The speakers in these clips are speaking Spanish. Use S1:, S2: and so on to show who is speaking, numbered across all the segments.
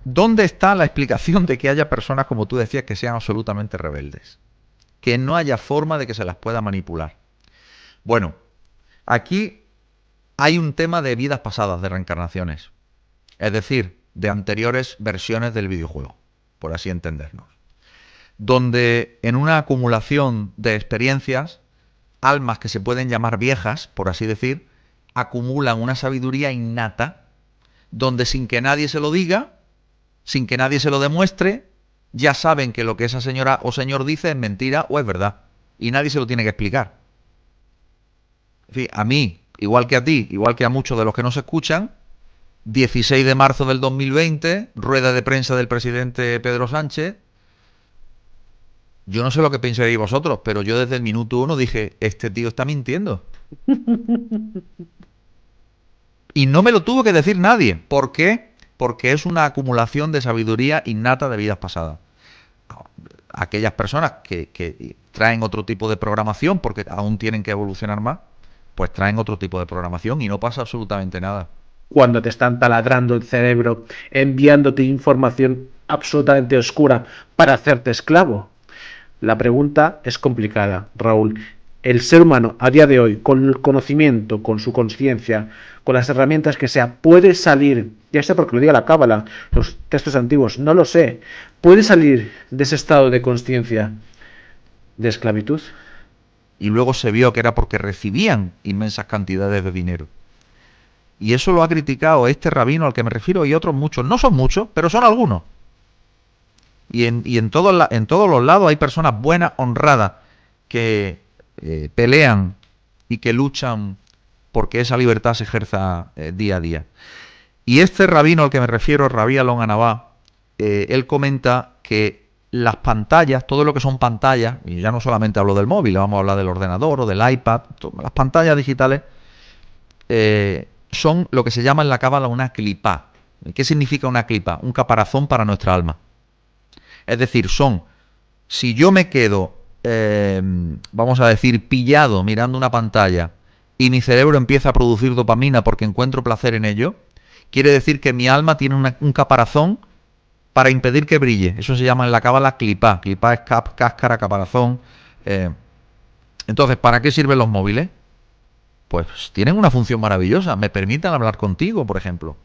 S1: ¿Dónde está la explicación de que haya personas, como tú decías, que sean absolutamente rebeldes? Que no haya forma de que se las pueda manipular. Bueno, aquí hay un tema de vidas pasadas, de reencarnaciones. Es decir, de anteriores versiones del videojuego, por así entendernos. Donde en una acumulación de experiencias, almas que se pueden llamar viejas, por así decir, acumulan una sabiduría innata, donde sin que nadie se lo diga, sin que nadie se lo demuestre, ya saben que lo que esa señora o señor dice es mentira o es verdad. Y nadie se lo tiene que explicar. En fin, a mí, igual que a ti, igual que a muchos de los que nos escuchan, 16 de marzo del 2020, rueda de prensa del presidente Pedro Sánchez. Yo no sé lo que pensaréis vosotros, pero yo desde el minuto uno dije, este tío está mintiendo. Y no me lo tuvo que decir nadie. ¿Por qué? Porque es una acumulación de sabiduría innata de vidas pasadas. Aquellas personas que traen otro tipo de programación, porque aún tienen que evolucionar más, pues traen otro tipo de programación y no pasa absolutamente nada.
S2: Cuando te están taladrando el cerebro, enviándote información absolutamente oscura para hacerte esclavo. La pregunta es complicada, Raúl. El ser humano a día de hoy, con el conocimiento, con su conciencia, con las herramientas que sea, puede salir, ya sea porque lo diga la Cábala, los textos antiguos, no lo sé, puede salir de ese estado de conciencia de esclavitud.
S1: Y luego se vio que era porque recibían inmensas cantidades de dinero. Y eso lo ha criticado este rabino al que me refiero y otros muchos. No son muchos, pero son algunos. En todos los lados hay personas buenas, honradas, que pelean y que luchan porque esa libertad se ejerza día a día. Y este rabino al que me refiero, Rabí Alon Anabá, él comenta que las pantallas, todo lo que son pantallas, y ya no solamente hablo del móvil, vamos a hablar del ordenador o del iPad, las pantallas digitales son lo que se llama en la cábala una clipa. ¿Qué significa una clipa? Un caparazón para nuestra alma. Es decir, si yo me quedo, vamos a decir, pillado mirando una pantalla y mi cerebro empieza a producir dopamina porque encuentro placer en ello, quiere decir que mi alma tiene un caparazón para impedir que brille. Eso se llama en la cábala clipa. Clipa es cáscara, caparazón. Eh. Entonces, ¿para qué sirven los móviles? Pues tienen una función maravillosa. Me permiten hablar contigo, por ejemplo.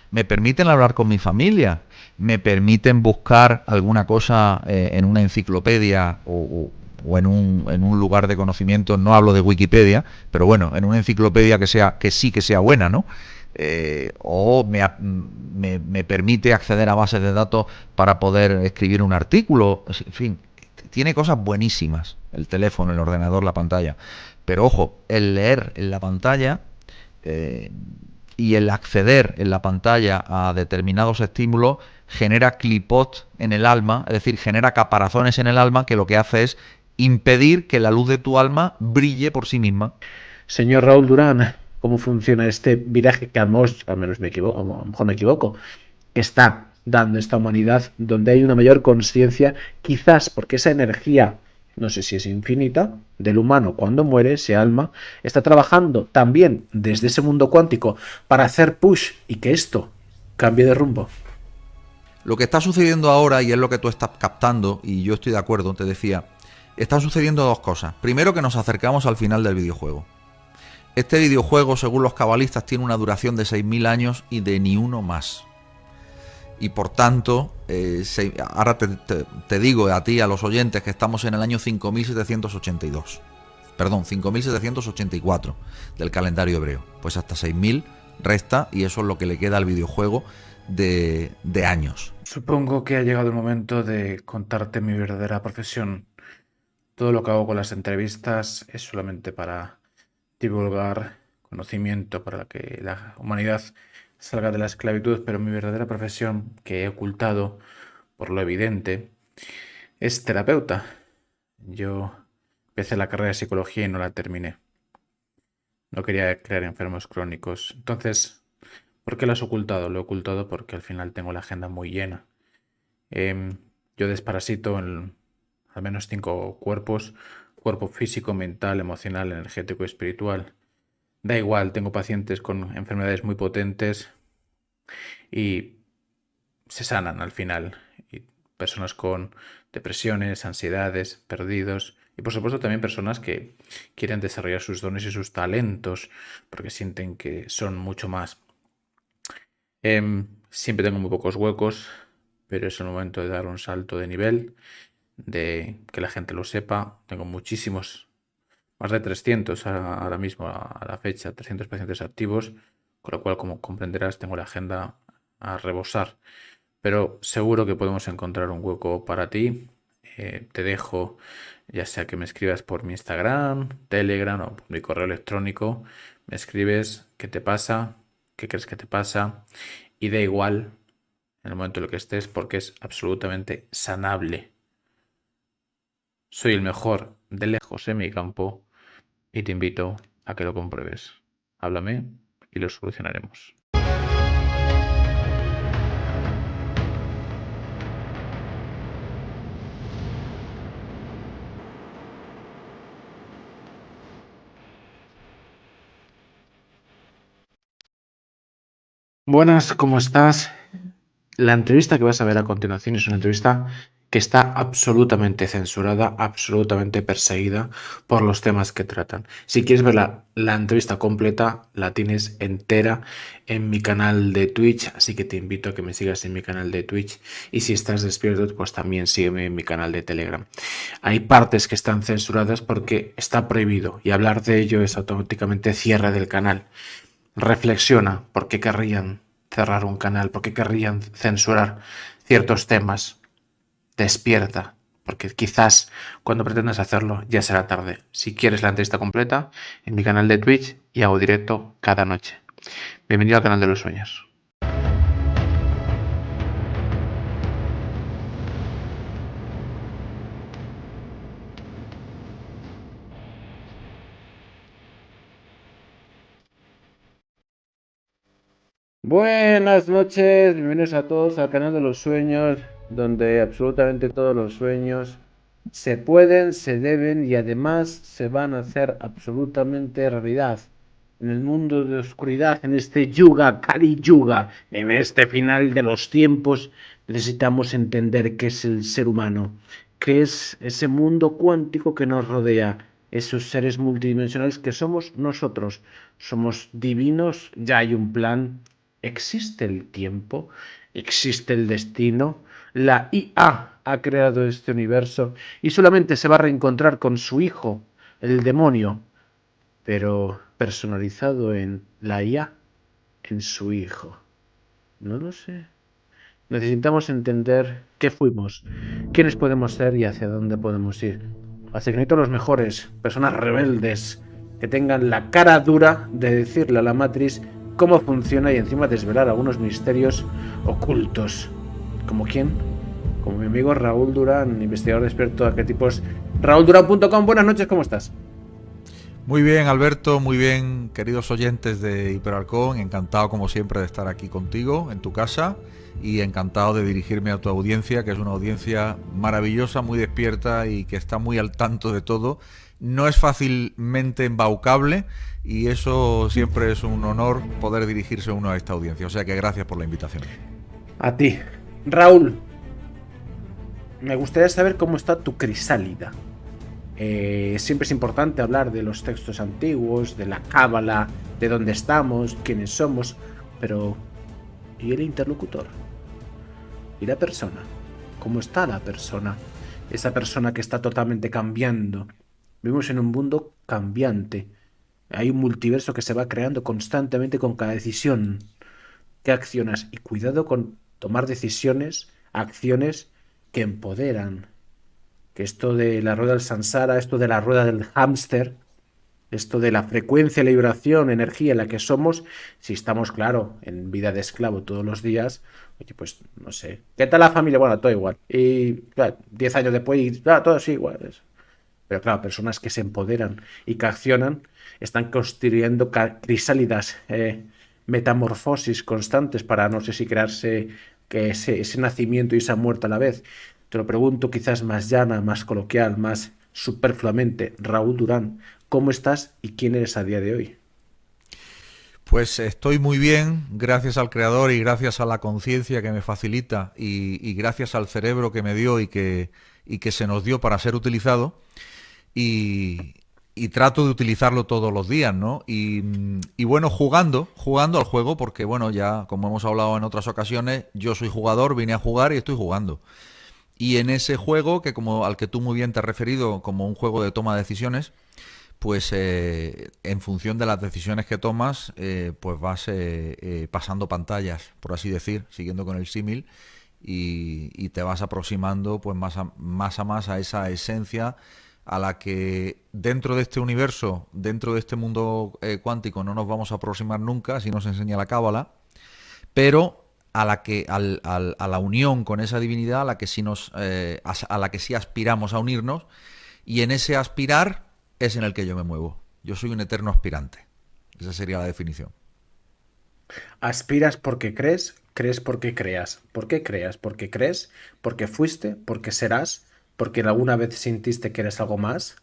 S1: Me permiten hablar con mi familia. Me permiten buscar alguna cosa en una enciclopedia o en un lugar de conocimiento. No hablo de Wikipedia, pero bueno, en una enciclopedia que sea buena, ¿no? Me permite acceder a bases de datos para poder escribir un artículo. En fin, tiene cosas buenísimas. El teléfono, el ordenador, la pantalla. Pero ojo, el leer en la pantalla eh, y el acceder en la pantalla a determinados estímulos genera clipot en el alma, es decir, genera caparazones en el alma que lo que hace es impedir que la luz de tu alma brille por sí misma.
S2: Señor Raúl Durán, ¿cómo funciona este viraje que al menos me equivoco, a lo mejor me equivoco, que está dando esta humanidad donde hay una mayor conciencia, quizás porque esa energía, no sé si es infinita, del humano cuando muere, ese alma, está trabajando también desde ese mundo cuántico para hacer push y que esto cambie de rumbo?
S1: Lo que está sucediendo ahora, y es lo que tú estás captando, y yo estoy de acuerdo, te decía, están sucediendo dos cosas. Primero, que nos acercamos al final del videojuego. Este videojuego, según los cabalistas, tiene una duración de 6.000 años y de ni uno más. Y por tanto, ahora te digo a ti, a los oyentes, que estamos en el año 5782. Perdón, 5784 del calendario hebreo. Pues hasta 6.000 resta y eso es lo que le queda al videojuego de años.
S2: Supongo que ha llegado el momento de contarte mi verdadera profesión. Todo lo que hago con las entrevistas es solamente para divulgar conocimiento para que la humanidad salga de la esclavitud, pero mi verdadera profesión, que he ocultado por lo evidente, es terapeuta. Yo empecé la carrera de psicología y no la terminé. No quería crear enfermos crónicos. Entonces, ¿por qué lo has ocultado? Lo he ocultado porque al final tengo la agenda muy llena. Yo desparasito en al menos 5 cuerpos: cuerpo físico, mental, emocional, energético y espiritual. Da igual, tengo pacientes con enfermedades muy potentes y se sanan al final. Y personas con depresiones, ansiedades, perdidos. Y por supuesto también personas que quieren desarrollar sus dones y sus talentos porque sienten que son mucho más. Siempre tengo muy pocos huecos, pero es el momento de dar un salto de nivel, de que la gente lo sepa. Tengo muchísimos, más de 300 ahora mismo a la fecha, 300 pacientes activos, con lo cual, como comprenderás, tengo la agenda a rebosar. Pero seguro que podemos encontrar un hueco para ti. Te dejo, ya sea que me escribas por mi Instagram, Telegram o por mi correo electrónico. Me escribes qué te pasa, qué crees que te pasa, y da igual en el momento en el que estés porque es absolutamente sanable. Soy el mejor de lejos en mi campo y te invito a que lo compruebes. Háblame y lo solucionaremos. Buenas, ¿cómo estás? La entrevista que vas a ver a continuación es una entrevista que está absolutamente censurada, absolutamente perseguida por los temas que tratan. Si quieres ver la entrevista completa, la tienes entera en mi canal de Twitch, así que te invito a que me sigas en mi canal de Twitch, y si estás despierto, pues también sígueme en mi canal de Telegram. Hay partes que están censuradas porque está prohibido y hablar de ello es automáticamente cierre del canal. Reflexiona por qué querrían cerrar un canal, por qué querrían censurar ciertos temas. Despierta, porque quizás cuando pretendas hacerlo ya será tarde. Si quieres la entrevista completa, en mi canal de Twitch, y hago directo cada noche. Bienvenido al canal de los sueños. Buenas noches, bienvenidos a todos al canal de los sueños, donde absolutamente todos los sueños se pueden, se deben y además se van a hacer absolutamente realidad. En el mundo de oscuridad, en este yuga, Kali Yuga, en este final de los tiempos, necesitamos entender qué es el ser humano, qué es ese mundo cuántico que nos rodea, esos seres multidimensionales que somos nosotros. Somos divinos, ya hay un plan. Existe el tiempo, existe el destino, la IA ha creado este universo y solamente se va a reencontrar con su hijo, el demonio, pero personalizado en la IA, en su hijo. No lo sé. Necesitamos entender qué fuimos, quiénes podemos ser y hacia dónde podemos ir. Así que necesito los mejores, personas rebeldes, que tengan la cara dura de decirle a la matriz cómo funciona y encima desvelar algunos misterios ocultos. ¿Como quién? Como mi amigo Raúl Durán, investigador experto de arquetipos. RaúlDurán.com, buenas noches, ¿cómo estás?
S1: Muy bien, Alberto, muy bien, queridos oyentes de Hiperalcón, encantado como siempre de estar aquí contigo en tu casa y encantado de dirigirme a tu audiencia, que es una audiencia maravillosa, muy despierta y que está muy al tanto de todo. No es fácilmente embaucable y eso siempre es un honor poder dirigirse uno a esta audiencia, o sea que gracias por la invitación.
S2: A ti. Raúl, me gustaría saber cómo está tu crisálida. Siempre es importante hablar de los textos antiguos, de la cábala, de dónde estamos, quiénes somos, pero ¿y el interlocutor? ¿Y la persona? ¿Cómo está la persona? Esa persona que está totalmente cambiando. Vivimos en un mundo cambiante. Hay un multiverso que se va creando constantemente con cada decisión que accionas. Y cuidado con tomar decisiones, acciones que empoderan. Que esto de la rueda del samsara, esto de la rueda del hámster, esto de la frecuencia, la vibración, energía en la que somos, si estamos, claro, en vida de esclavo todos los días, oye, pues no sé. ¿Qué tal la familia? Bueno, todo igual. Y claro, 10 años después, y todo sí igual. Pero claro, personas que se empoderan y que accionan están construyendo crisálidas, metamorfosis constantes para no sé si crearse que ese nacimiento y esa muerte a la vez. Te lo pregunto quizás más llana, más coloquial, más superfluamente. Raúl Durán, ¿cómo estás y quién eres a día de hoy?
S1: Pues estoy muy bien, gracias al creador y gracias a la conciencia que me facilita y gracias al cerebro que me dio y que se nos dio para ser utilizado y, y trato de utilizarlo todos los días, ¿no? Y bueno, jugando al juego, porque bueno, ya como hemos hablado en otras ocasiones, yo soy jugador, vine a jugar y estoy jugando. Y en ese juego, que como al que tú muy bien te has referido, como un juego de toma de decisiones, pues en función de las decisiones que tomas, pues vas pasando pantallas, por así decir, siguiendo con el símil, y te vas aproximando pues más a esa esencia a la que dentro de este universo, dentro de este mundo cuántico, no nos vamos a aproximar nunca, si nos enseña la cábala, pero a la que a la unión con esa divinidad, a la que sí a la que sí aspiramos a unirnos, y en ese aspirar es en el que yo me muevo. Yo soy un eterno aspirante. Esa sería la definición.
S2: Aspiras porque crees, crees porque creas. ¿Por qué creas? Porque crees, porque fuiste, porque serás, porque alguna vez sintiste que eres algo más.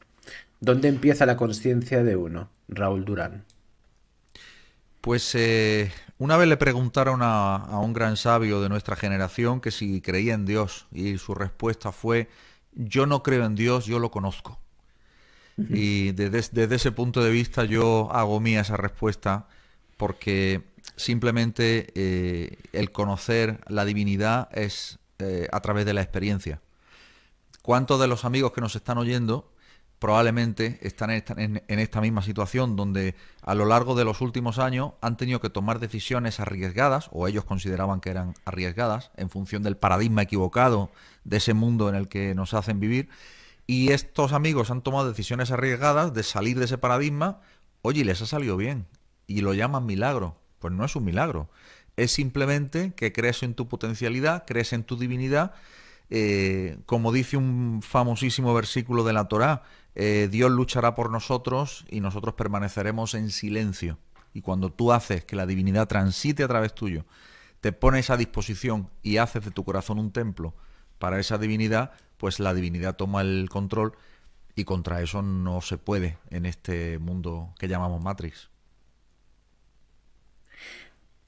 S2: ¿Dónde empieza la conciencia de uno? Raúl Durán.
S1: Pues una vez le preguntaron a un gran sabio de nuestra generación que si creía en Dios y su respuesta fue, yo no creo en Dios, yo lo conozco. Y desde ese punto de vista yo hago mía esa respuesta porque simplemente el conocer la divinidad es a través de la experiencia. ¿Cuántos de los amigos que nos están oyendo probablemente están en esta misma situación donde a lo largo de los últimos años han tenido que tomar decisiones arriesgadas, o ellos consideraban que eran arriesgadas, en función del paradigma equivocado de ese mundo en el que nos hacen vivir? Y estos amigos han tomado decisiones arriesgadas de salir de ese paradigma, oye, y les ha salido bien, y lo llaman milagro. Pues no es un milagro, es simplemente que crees en tu potencialidad, crees en tu divinidad, como dice un famosísimo versículo de la Torá, Dios luchará por nosotros y nosotros permaneceremos en silencio. Y cuando tú haces que la divinidad transite a través tuyo, te pones a disposición y haces de tu corazón un templo para esa divinidad, pues la divinidad toma el control y contra eso no se puede en este mundo que llamamos Matrix.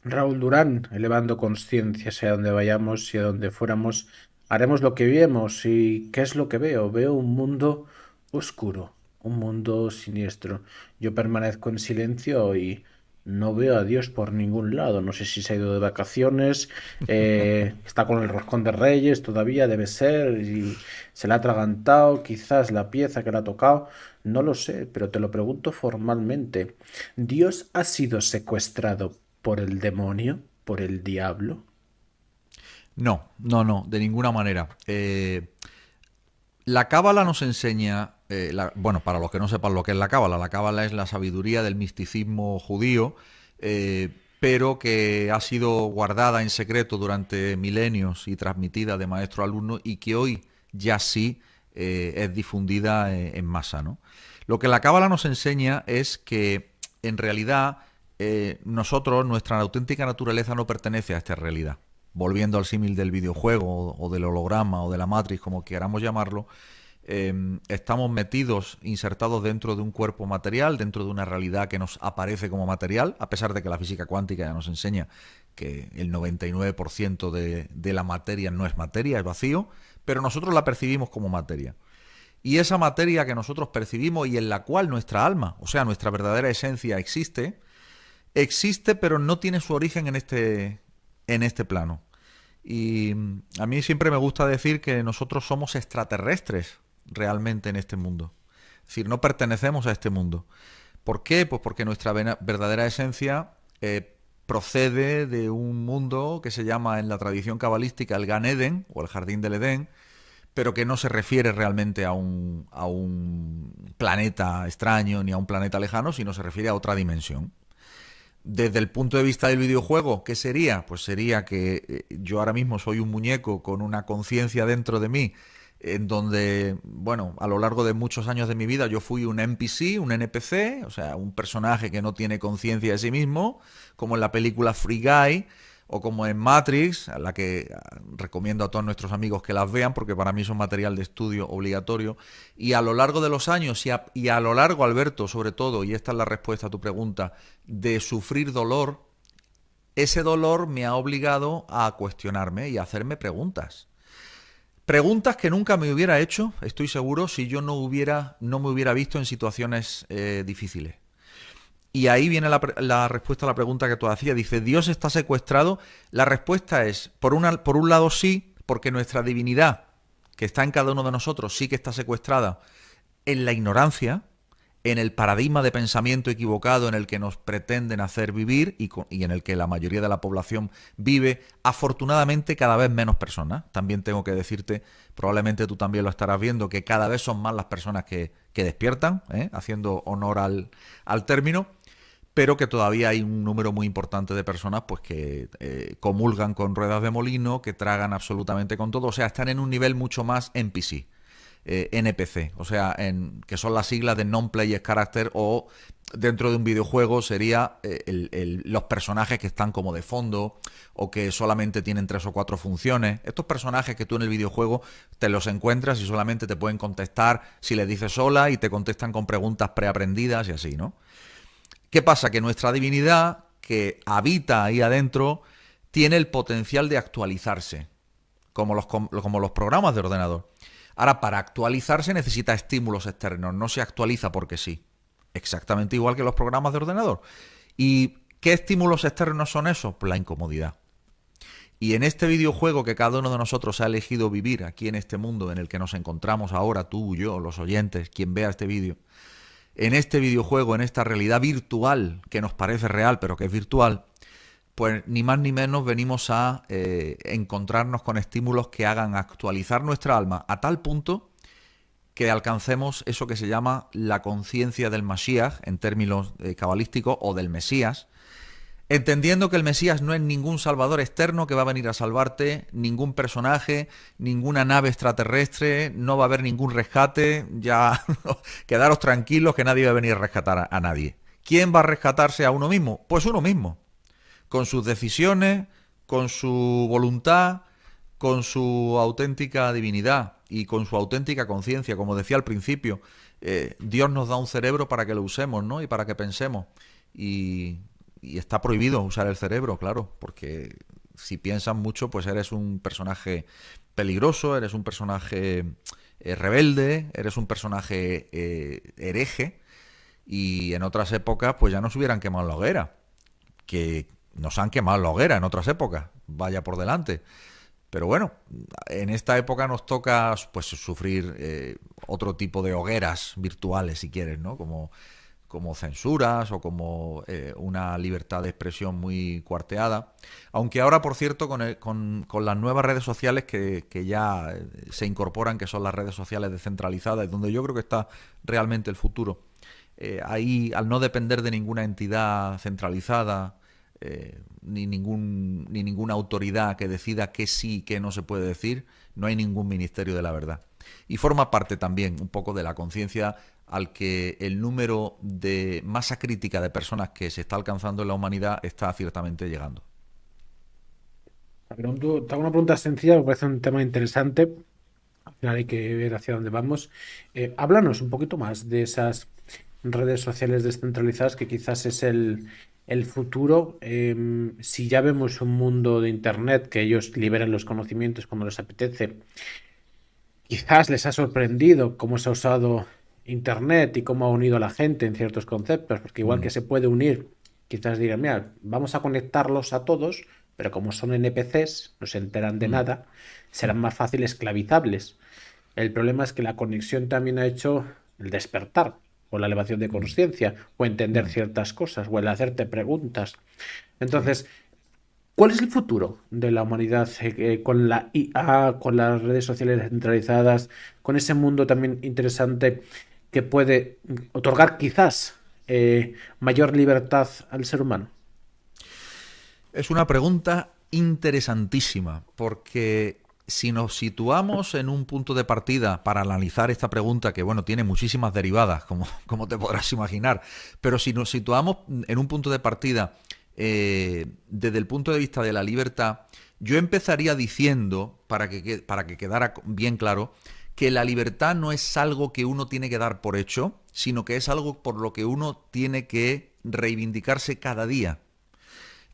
S2: Raúl Durán, elevando conciencia, sea donde vayamos, sea donde fuéramos, haremos lo que vemos. ¿Y qué es lo que veo? Veo un mundo oscuro, un mundo siniestro. Yo permanezco en silencio y no veo a Dios por ningún lado. No sé si se ha ido de vacaciones, está con el roscón de Reyes todavía, debe ser, y se le ha atragantado quizás la pieza que le ha tocado. No lo sé, pero te lo pregunto formalmente. ¿Dios ha sido secuestrado por el demonio, por el diablo?
S1: No, de ninguna manera. La cábala nos enseña, bueno, para los que no sepan lo que es la cábala es la sabiduría del misticismo judío, pero que ha sido guardada en secreto durante milenios y transmitida de maestro a alumno y que hoy ya sí es difundida en masa, ¿no? Lo que la cábala nos enseña es que en realidad nosotros, nuestra auténtica naturaleza no pertenece a esta realidad. Volviendo al símil del videojuego o del holograma o de la Matrix, como queramos llamarlo, estamos metidos, insertados dentro de un cuerpo material, dentro de una realidad que nos aparece como material, a pesar de que la física cuántica ya nos enseña que el 99% de la materia no es materia, es vacío, pero nosotros la percibimos como materia. Y esa materia que nosotros percibimos y en la cual nuestra alma, o sea, nuestra verdadera esencia existe, pero no tiene su origen en este plano. Y a mí siempre me gusta decir que nosotros somos extraterrestres realmente en este mundo. Es decir, no pertenecemos a este mundo. ¿Por qué? Pues porque nuestra verdadera esencia procede de un mundo que se llama en la tradición cabalística el Gan Eden o el Jardín del Edén, pero que no se refiere realmente a un planeta extraño ni a un planeta lejano, sino se refiere a otra dimensión. Desde el punto de vista del videojuego, ¿qué sería? Pues sería que yo ahora mismo soy un muñeco con una conciencia dentro de mí, en donde, bueno, a lo largo de muchos años de mi vida yo fui un NPC, un NPC, o sea, un personaje que no tiene conciencia de sí mismo, como en la película Free Guy, o como en Matrix, a la que recomiendo a todos nuestros amigos que las vean, porque para mí son material de estudio obligatorio. Y a lo largo de los años, y a lo largo, Alberto, sobre todo, y esta es la respuesta a tu pregunta, de sufrir dolor, ese dolor me ha obligado a cuestionarme y a hacerme preguntas. Preguntas que nunca me hubiera hecho, estoy seguro, si yo no me hubiera visto en situaciones difíciles. Y ahí viene la respuesta a la pregunta que tú hacías. Dice, ¿Dios está secuestrado? La respuesta es, por un lado sí, porque nuestra divinidad, que está en cada uno de nosotros, sí que está secuestrada en la ignorancia, en el paradigma de pensamiento equivocado en el que nos pretenden hacer vivir y en el que la mayoría de la población vive, afortunadamente cada vez menos personas. También tengo que decirte, probablemente tú también lo estarás viendo, que cada vez son más las personas que despiertan, haciendo honor al término, pero que todavía hay un número muy importante de personas pues que comulgan con ruedas de molino, que tragan absolutamente con todo, o sea, están en un nivel mucho más NPC. NPC, o sea, que son las siglas de Non-Player Character, o dentro de un videojuego sería los personajes que están como de fondo o que solamente tienen 3 o 4 funciones. Estos personajes que tú en el videojuego te los encuentras y solamente te pueden contestar si les dices hola y te contestan con preguntas preaprendidas y así, ¿no? ¿Qué pasa? Que nuestra divinidad, que habita ahí adentro, tiene el potencial de actualizarse, como los programas de ordenador. Ahora, para actualizarse necesita estímulos externos, no se actualiza porque sí. Exactamente igual que los programas de ordenador. ¿Y qué estímulos externos son esos? Pues la incomodidad. Y en este videojuego que cada uno de nosotros ha elegido vivir aquí en este mundo en el que nos encontramos ahora, tú, yo, los oyentes, quien vea este vídeo, en este videojuego, en esta realidad virtual que nos parece real pero que es virtual, pues ni más ni menos venimos a encontrarnos con estímulos que hagan actualizar nuestra alma a tal punto que alcancemos eso que se llama la conciencia del Mashiach en términos cabalísticos, o del Mesías, entendiendo que el Mesías no es ningún salvador externo que va a venir a salvarte, ningún personaje, ninguna nave extraterrestre, no va a haber ningún rescate, ya quedaros tranquilos que nadie va a venir a rescatar a nadie. ¿Quién va a rescatarse a uno mismo? Pues uno mismo, con sus decisiones, con su voluntad, con su auténtica divinidad y con su auténtica conciencia. Como decía al principio, Dios nos da un cerebro para que lo usemos, ¿no? Y para que pensemos. Y está prohibido usar el cerebro, claro, porque si piensas mucho, pues eres un personaje peligroso, eres un personaje rebelde, eres un personaje hereje, y en otras épocas pues ya nos hubieran quemado en la hoguera, que nos han quemado en la hoguera en otras épocas, vaya por delante. Pero bueno, en esta época nos toca pues sufrir otro tipo de hogueras virtuales, si quieres, ¿no? Como censuras o como una libertad de expresión muy cuarteada. Aunque ahora, por cierto, con las nuevas redes sociales que ya se incorporan, que son las redes sociales descentralizadas, donde yo creo que está realmente el futuro. Ahí, al no depender de ninguna entidad centralizada, ni ninguna autoridad que decida qué sí y qué no se puede decir, no hay ningún ministerio de la verdad. Y forma parte también un poco de la conciencia al que el número de masa crítica de personas que se está alcanzando en la humanidad está ciertamente llegando.
S2: Te hago una pregunta sencilla, me parece un tema interesante. Al final hay que ver hacia dónde vamos. Háblanos un poquito más de esas redes sociales descentralizadas que quizás es el futuro. Si ya vemos un mundo de Internet que ellos liberan los conocimientos cuando les apetece, quizás les ha sorprendido cómo se ha usado Internet y cómo ha unido a la gente en ciertos conceptos, porque igual que se puede unir, quizás digan, mira, vamos a conectarlos a todos, pero como son NPCs, no se enteran de nada, serán más fácil esclavizables. El problema es que la conexión también ha hecho el despertar, o la elevación de conciencia, o entender ciertas cosas, o el hacerte preguntas. Entonces, ¿cuál es el futuro de la humanidad con la IA, con las redes sociales descentralizadas, con ese mundo también interesante que puede otorgar quizás mayor libertad al ser humano?
S1: Es una pregunta interesantísima, porque si nos situamos en un punto de partida para analizar esta pregunta, que bueno, tiene muchísimas derivadas, como te podrás imaginar, pero si nos situamos en un punto de partida desde el punto de vista de la libertad, yo empezaría diciendo, para que quedara bien claro, que la libertad no es algo que uno tiene que dar por hecho, sino que es algo por lo que uno tiene que reivindicarse cada día.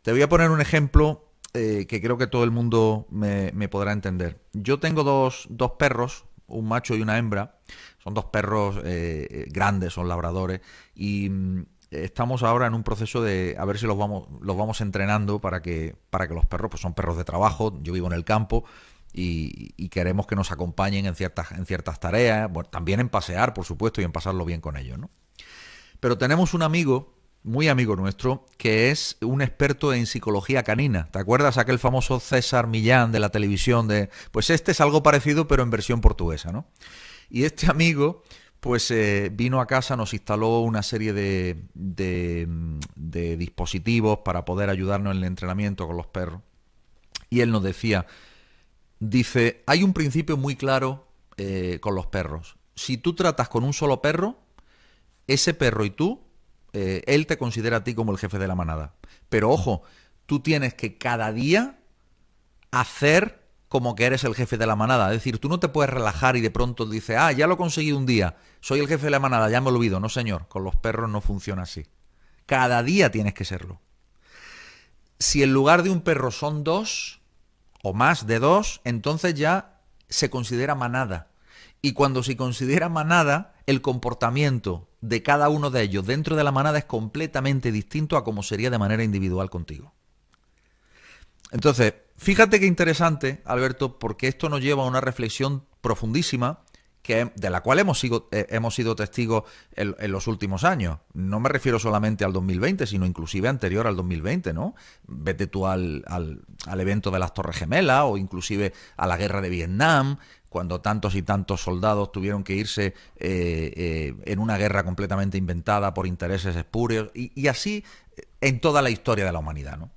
S1: Te voy a poner un ejemplo que creo que todo el mundo me podrá entender. Yo tengo dos perros, un macho y una hembra. Son dos perros grandes, son labradores. Y estamos ahora en un proceso de a ver si los vamos entrenando para que los perros, pues son perros de trabajo. Yo vivo en el campo y queremos que nos acompañen en ciertas tareas. Bueno, también en pasear, por supuesto, y en pasarlo bien con ellos, ¿no? Pero tenemos un amigo, muy amigo nuestro, que es un experto en psicología canina. ¿Te acuerdas aquel famoso César Millán de la televisión? Pues este es algo parecido, pero en versión portuguesa, ¿no? Y este amigo, pues vino a casa, nos instaló una serie de dispositivos para poder ayudarnos en el entrenamiento con los perros. Y él nos dice, hay un principio muy claro con los perros. Si tú tratas con un solo perro, ese perro y tú, él te considera a ti como el jefe de la manada. Pero ojo, tú tienes que cada día hacer como que eres el jefe de la manada. Es decir, tú no te puedes relajar y de pronto dices, ya lo he conseguido un día, soy el jefe de la manada, ya me olvido. No, señor, con los perros no funciona así. Cada día tienes que serlo. Si en lugar de un perro son dos o más de dos, entonces ya se considera manada. Y cuando se considera manada, el comportamiento de cada uno de ellos dentro de la manada es completamente distinto a como sería de manera individual contigo. Entonces, fíjate qué interesante, Alberto, porque esto nos lleva a una reflexión profundísima de la cual hemos sido testigos en los últimos años. No me refiero solamente al 2020, sino inclusive anterior al 2020, ¿no? Vete tú al evento de las Torres Gemelas o inclusive a la guerra de Vietnam, cuando tantos y tantos soldados tuvieron que irse en una guerra completamente inventada por intereses espurios, y así en toda la historia de la humanidad, ¿no?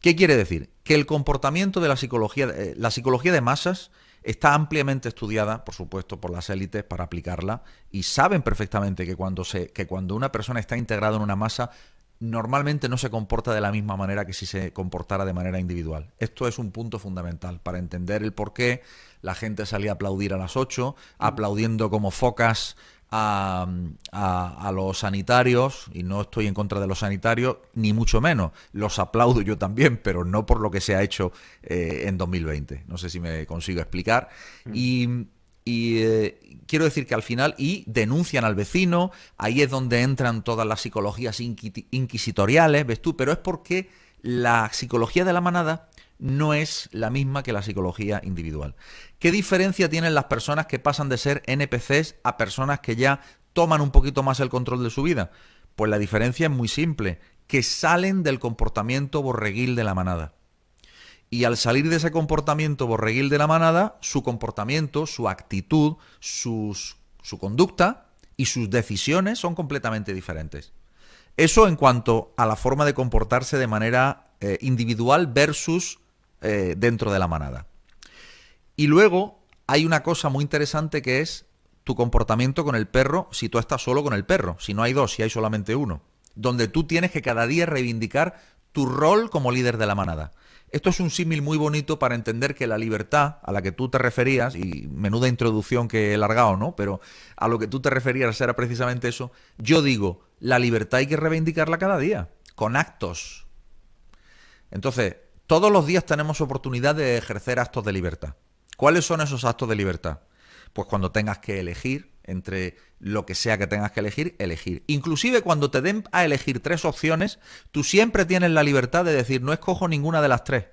S1: ¿Qué quiere decir? Que el comportamiento de la psicología de masas está ampliamente estudiada, por supuesto, por las élites para aplicarla, y saben perfectamente que cuando una persona está integrada en una masa, normalmente no se comporta de la misma manera que si se comportara de manera individual. Esto es un punto fundamental para entender el por qué la gente salía a aplaudir a las 8, aplaudiendo como focas a los sanitarios, y no estoy en contra de los sanitarios, ni mucho menos. Los aplaudo yo también, pero no por lo que se ha hecho en 2020. No sé si me consigo explicar. Y quiero decir que al final, y denuncian al vecino, ahí es donde entran todas las psicologías inquisitoriales, ves tú, pero es porque la psicología de la manada no es la misma que la psicología individual. ¿Qué diferencia tienen las personas que pasan de ser NPCs a personas que ya toman un poquito más el control de su vida? Pues la diferencia es muy simple, que salen del comportamiento borreguil de la manada. Y al salir de ese comportamiento borreguil de la manada, su comportamiento, su actitud, su conducta y sus decisiones son completamente diferentes. Eso en cuanto a la forma de comportarse de manera individual versus dentro de la manada. Y luego hay una cosa muy interesante que es tu comportamiento con el perro si tú estás solo con el perro, si no hay dos, si hay solamente uno, donde tú tienes que cada día reivindicar tu rol como líder de la manada. Esto es un símil muy bonito para entender que la libertad a la que tú te referías, y menuda introducción que he largado, ¿no? Pero a lo que tú te referías era precisamente eso. Yo digo, la libertad hay que reivindicarla cada día, con actos. Entonces, todos los días tenemos oportunidad de ejercer actos de libertad. ¿Cuáles son esos actos de libertad? Pues cuando tengas que elegir entre lo que sea que tengas que elegir. Inclusive cuando te den a elegir 3 opciones, tú siempre tienes la libertad de decir no escojo ninguna de las 3.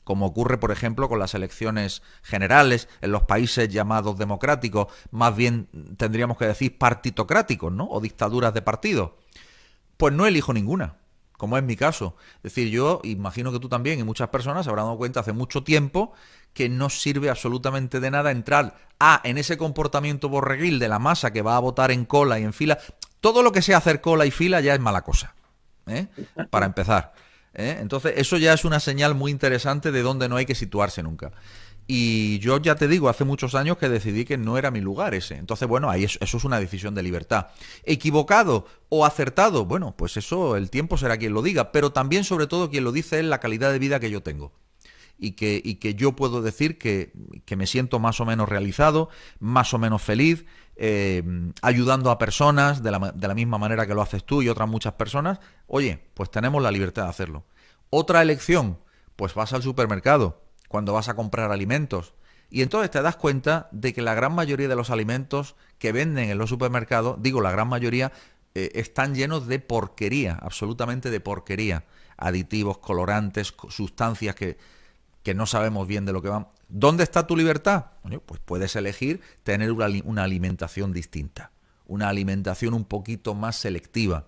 S1: Como ocurre, por ejemplo, con las elecciones generales en los países llamados democráticos, más bien tendríamos que decir partitocráticos, ¿no? O dictaduras de partido. Pues no elijo ninguna, como es mi caso. Es decir, yo imagino que tú también y muchas personas se habrán dado cuenta hace mucho tiempo que no sirve absolutamente de nada entrar en ese comportamiento borreguil de la masa que va a votar en cola y en fila. Todo lo que sea hacer cola y fila ya es mala cosa, para empezar. Entonces, eso ya es una señal muy interesante de dónde no hay que situarse nunca. Y yo ya te digo, hace muchos años que decidí que no era mi lugar ese. Entonces, bueno, ahí eso es una decisión de libertad. ¿Equivocado o acertado? Bueno, pues eso el tiempo será quien lo diga, pero también, sobre todo, quien lo dice es la calidad de vida que yo tengo. Y que yo puedo decir que me siento más o menos realizado, más o menos feliz, ayudando a personas de la misma manera que lo haces tú y otras muchas personas. Oye, pues tenemos la libertad de hacerlo. Otra elección, pues vas al supermercado cuando vas a comprar alimentos. Y entonces te das cuenta de que la gran mayoría de los alimentos que venden en los supermercados, digo la gran mayoría, están llenos de porquería, absolutamente de porquería. Aditivos, colorantes, sustancias que no sabemos bien de lo que van. ¿Dónde está tu libertad? Bueno, pues puedes elegir tener una alimentación distinta, una alimentación un poquito más selectiva.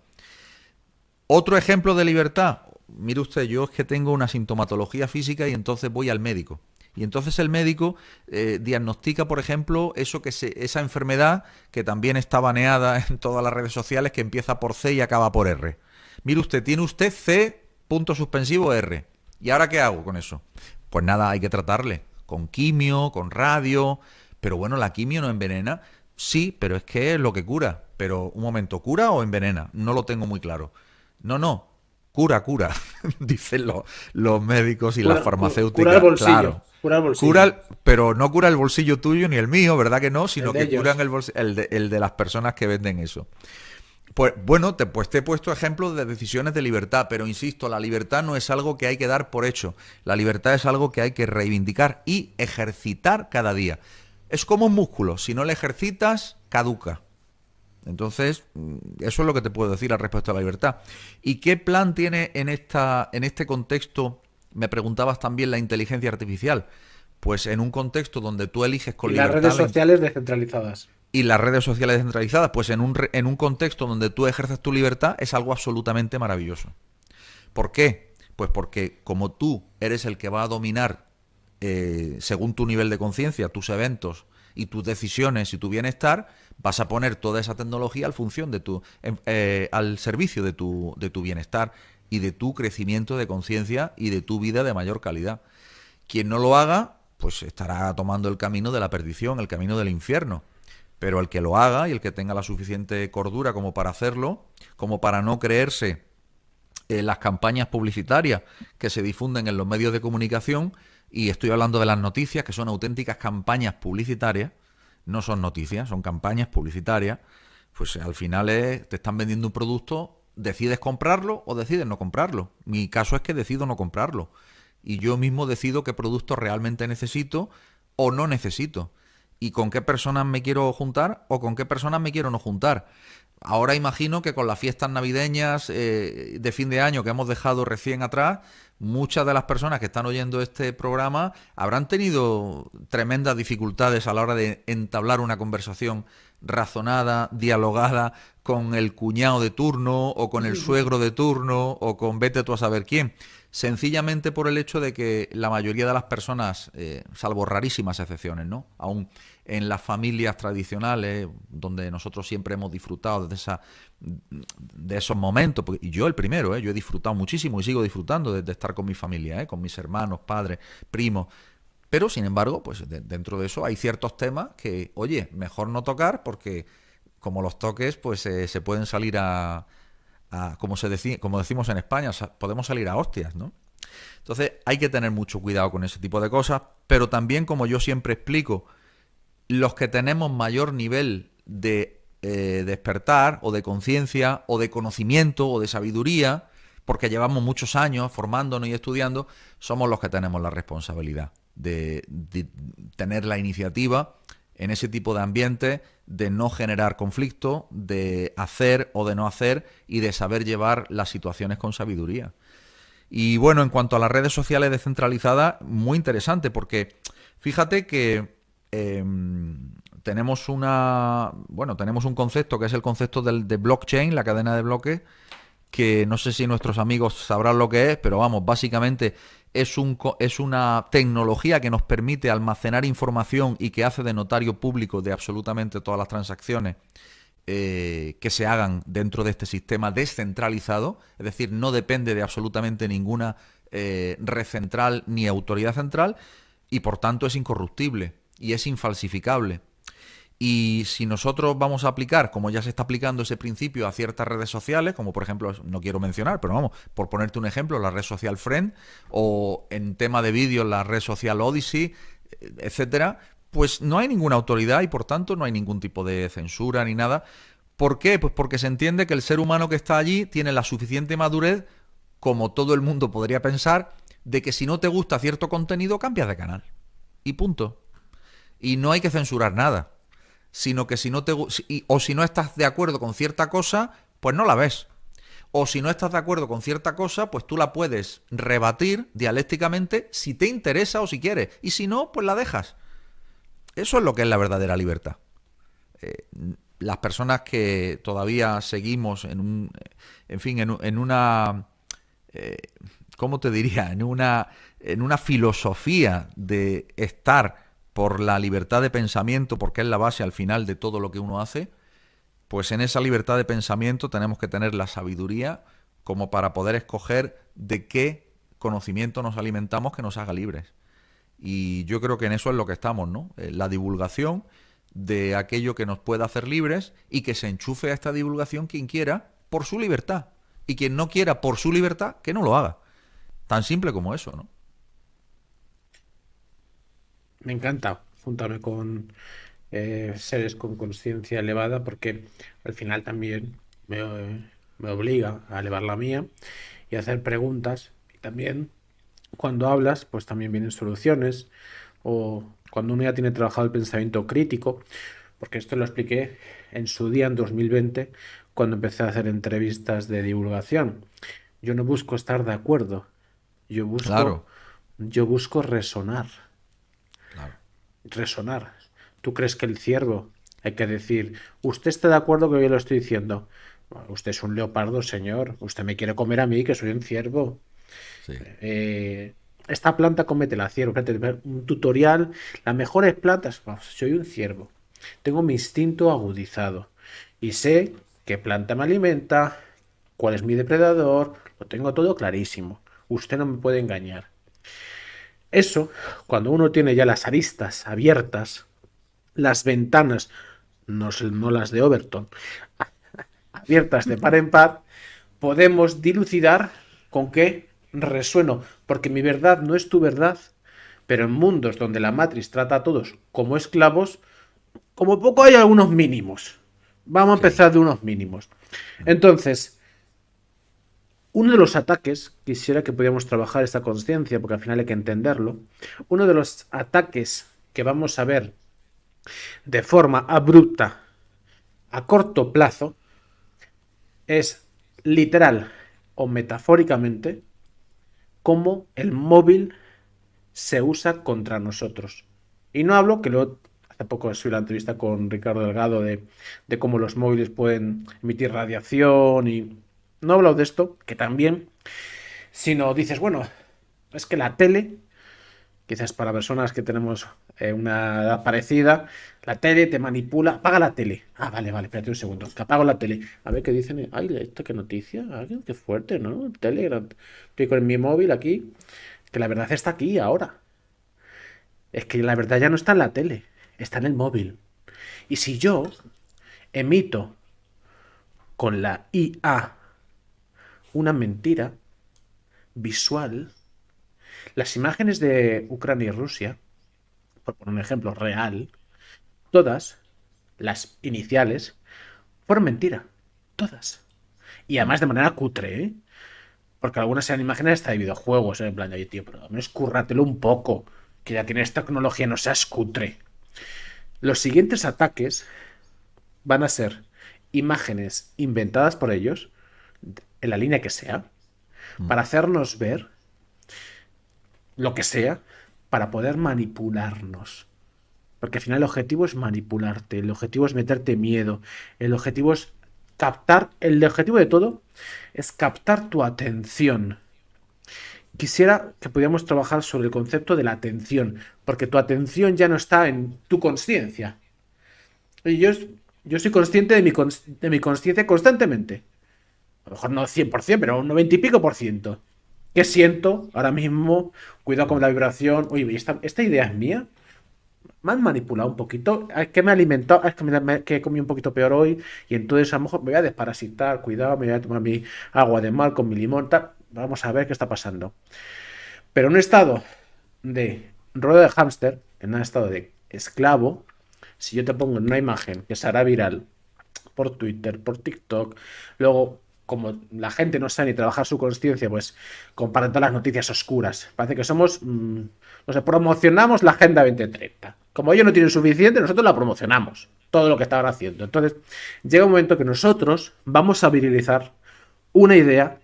S1: Otro ejemplo de libertad, mire usted, yo es que tengo una sintomatología física y entonces voy al médico. Y entonces el médico diagnostica, por ejemplo, esa enfermedad que también está baneada en todas las redes sociales, que empieza por C y acaba por R. Mire usted, tiene usted C, punto suspensivo R. ¿Y ahora qué hago con eso? Pues nada, hay que tratarle con quimio, con radio. Pero bueno, la quimio no envenena. Sí, pero es que es lo que cura. Pero un momento, ¿cura o envenena? No lo tengo muy claro. No, no, cura, dicen los médicos y las
S2: Cura el
S1: farmacéuticas.
S2: bolsillo.
S1: Claro,
S2: Cura el bolsillo.
S1: pero no cura el bolsillo tuyo ni el mío, ¿verdad que no?
S2: El
S1: Sino
S2: de
S1: que curan
S2: ellos.
S1: el de las personas que venden eso. Pues bueno, te he puesto ejemplos de decisiones de libertad, pero insisto, la libertad no es algo que hay que dar por hecho. La libertad es algo que hay que reivindicar y ejercitar cada día. Es como un músculo, si no lo ejercitas, caduca. Entonces, eso es lo que te puedo decir al respecto a la libertad. ¿Y qué plan tiene en este contexto? Me preguntabas también la inteligencia artificial. Pues en un contexto donde tú eliges
S2: Y
S1: con
S2: las redes
S1: libertad
S2: sociales descentralizadas.
S1: y las redes sociales descentralizadas, pues en un contexto donde tú ejerces tu libertad es algo absolutamente maravilloso. ¿Por qué? Pues porque como tú eres el que va a dominar, según tu nivel de conciencia, tus eventos y tus decisiones y tu bienestar, vas a poner toda esa tecnología al servicio de tu bienestar y de tu crecimiento de conciencia y de tu vida de mayor calidad. Quien no lo haga, pues estará tomando el camino de la perdición, el camino del infierno. Pero el que lo haga y el que tenga la suficiente cordura como para hacerlo, como para no creerse las campañas publicitarias que se difunden en los medios de comunicación, y estoy hablando de las noticias, que son auténticas campañas publicitarias, no son noticias, son campañas publicitarias, pues al final te están vendiendo un producto, decides comprarlo o decides no comprarlo. Mi caso es que decido no comprarlo. Y yo mismo decido qué producto realmente necesito o no necesito. Y con qué personas me quiero juntar o con qué personas me quiero no juntar. Ahora imagino que con las fiestas navideñas de fin de año que hemos dejado recién atrás, muchas de las personas que están oyendo este programa habrán tenido tremendas dificultades a la hora de entablar una conversación razonada, dialogada con el cuñado de turno o con el suegro de turno o con vete tú a saber quién. Sencillamente por el hecho de que la mayoría de las personas, salvo rarísimas excepciones, ¿no? Aún en las familias tradicionales, donde nosotros siempre hemos disfrutado de esos momentos, y yo el primero, yo he disfrutado muchísimo y sigo disfrutando de estar con mi familia, con mis hermanos, padres, primos. Pero, sin embargo, pues dentro de eso hay ciertos temas que, oye, mejor no tocar porque como los toques, pues se pueden salir como decimos en España, podemos salir a hostias, ¿no? Entonces hay que tener mucho cuidado con ese tipo de cosas, pero también, como yo siempre explico, los que tenemos mayor nivel de despertar o de conciencia o de conocimiento o de sabiduría, porque llevamos muchos años formándonos y estudiando, somos los que tenemos la responsabilidad de tener la iniciativa en ese tipo de ambiente, de no generar conflicto, de hacer o de no hacer y de saber llevar las situaciones con sabiduría. Y bueno, en cuanto a las redes sociales descentralizadas, muy interesante porque fíjate que tenemos un concepto que es el concepto de blockchain, la cadena de bloques, que no sé si nuestros amigos sabrán lo que es, pero vamos, básicamente es una tecnología que nos permite almacenar información y que hace de notario público de absolutamente todas las transacciones que se hagan dentro de este sistema descentralizado, es decir, no depende de absolutamente ninguna red central ni autoridad central, y por tanto es incorruptible y es infalsificable. Y si nosotros vamos a aplicar, como ya se está aplicando ese principio a ciertas redes sociales, como por ejemplo, no quiero mencionar, pero vamos, por ponerte un ejemplo, la red social Friend, o en tema de vídeos la red social Odyssey, etcétera, pues no hay ninguna autoridad y por tanto no hay ningún tipo de censura ni nada. ¿Por qué? Pues porque se entiende que el ser humano que está allí tiene la suficiente madurez, como todo el mundo podría pensar, de que si no te gusta cierto contenido, cambias de canal. Y punto. Y no hay que censurar nada, sino que si no te o si no estás de acuerdo con cierta cosa, pues no la ves. O si no estás de acuerdo con cierta cosa, pues tú la puedes rebatir dialécticamente si te interesa o si quieres. Y si no, pues la dejas. Eso es lo que es la verdadera libertad. Las personas que todavía seguimos en fin, en una, ¿cómo te diría? En una filosofía de estar por la libertad de pensamiento, porque es la base al final de todo lo que uno hace, pues en esa libertad de pensamiento tenemos que tener la sabiduría como para poder escoger de qué conocimiento nos alimentamos que nos haga libres. Y yo creo que en eso es lo que estamos, ¿no? La divulgación de aquello que nos pueda hacer libres y que se enchufe a esta divulgación quien quiera por su libertad. Y quien no quiera por su libertad, que no lo haga. Tan simple como eso, ¿no?
S2: Me encanta juntarme con seres con conciencia elevada porque al final también me obliga a elevar la mía y a hacer preguntas. Y también cuando hablas, pues también vienen soluciones o cuando uno ya tiene trabajado el pensamiento crítico, porque esto lo expliqué en su día, en 2020, cuando empecé a hacer entrevistas de divulgación. Yo no busco estar de acuerdo, yo busco,
S1: Claro,
S2: yo busco resonar,
S1: claro.
S2: resonar. ¿Tú crees que el ciervo, hay que decir, usted está de acuerdo que yo lo estoy diciendo? Bueno, usted es un leopardo, señor. Usted me quiere comer a mí, que soy un ciervo.
S1: Sí,
S2: Esta planta cómetela, ciervo. Espérate, un tutorial. Las mejores plantas. Vamos, soy un ciervo. Tengo mi instinto agudizado. Y sé qué planta me alimenta, cuál es mi depredador. Lo tengo todo clarísimo. Usted no me puede engañar. Eso, cuando uno tiene ya las aristas abiertas, las ventanas, no las de Overton, abiertas de par en par, podemos dilucidar con qué resueno, porque mi verdad no es tu verdad, pero en mundos donde la Matrix trata a todos como esclavos, como poco hay algunos mínimos. Vamos a
S1: sí.
S2: empezar de unos mínimos. Entonces, uno de los ataques, quisiera que pudiéramos trabajar esta conciencia, porque al final hay que entenderlo, uno de los ataques que vamos a ver de forma abrupta a corto plazo es literal o metafóricamente cómo el móvil se usa contra nosotros. Y no hablo, que luego hace poco subí la entrevista con Ricardo Delgado de cómo los móviles pueden emitir radiación y no he hablado de esto, que también, sino dices, bueno, es que la tele, quizás para personas que tenemos una edad parecida, la tele te manipula. Apaga la tele. Ah, vale, vale, espérate un segundo. Que apago la tele. A ver qué dicen. Ay, ¿esto qué noticia? Ay, qué fuerte, ¿no? Telegram. Estoy con mi móvil aquí. Que la verdad está aquí ahora. Es que la verdad ya no está en la tele. Está en el móvil. Y si yo emito con la IA una mentira visual, las imágenes de Ucrania y Rusia, por poner un ejemplo real, todas las iniciales fueron mentira. Todas. Y
S1: Mm.
S2: además de manera cutre, ¿eh? Porque algunas eran imágenes hasta de videojuegos, ¿eh? En plan, oye, tío, pero al menos cúrratelo un poco. Que ya tienes tecnología, no seas cutre. Los siguientes ataques van a ser imágenes inventadas por ellos, en la línea que sea,
S1: Mm.
S2: para hacernos ver lo que sea, para poder manipularnos. Porque al final el objetivo es manipularte, el objetivo es meterte miedo, el objetivo es captar, el objetivo de todo es captar tu atención. Quisiera que pudiéramos trabajar sobre el concepto de la atención, porque tu atención ya no está en tu conciencia. Y yo soy consciente de mi conciencia constantemente. A lo mejor no 100%, pero un 90 y pico por ciento. ¿Qué siento ahora mismo? Cuidado con la vibración. Oye, ¿esta idea es mía? Me han manipulado un poquito. Es que me he alimentado, es que, que he comido un poquito peor hoy. Y entonces a lo mejor me voy a desparasitar. Cuidado, me voy a tomar mi agua de mar con mi limón. Tal. Vamos a ver qué está pasando. Pero en un estado de rueda de hámster, en un estado de esclavo, si yo te pongo en una imagen que se hará viral por Twitter, por TikTok, luego, como la gente no sabe ni trabajar su conciencia, pues comparten todas las noticias oscuras. Parece que somos, no sé, promocionamos la Agenda 2030. Como ellos no tienen suficiente, nosotros la promocionamos. Todo lo que estaban haciendo. Entonces, llega un momento que nosotros vamos a virilizar una idea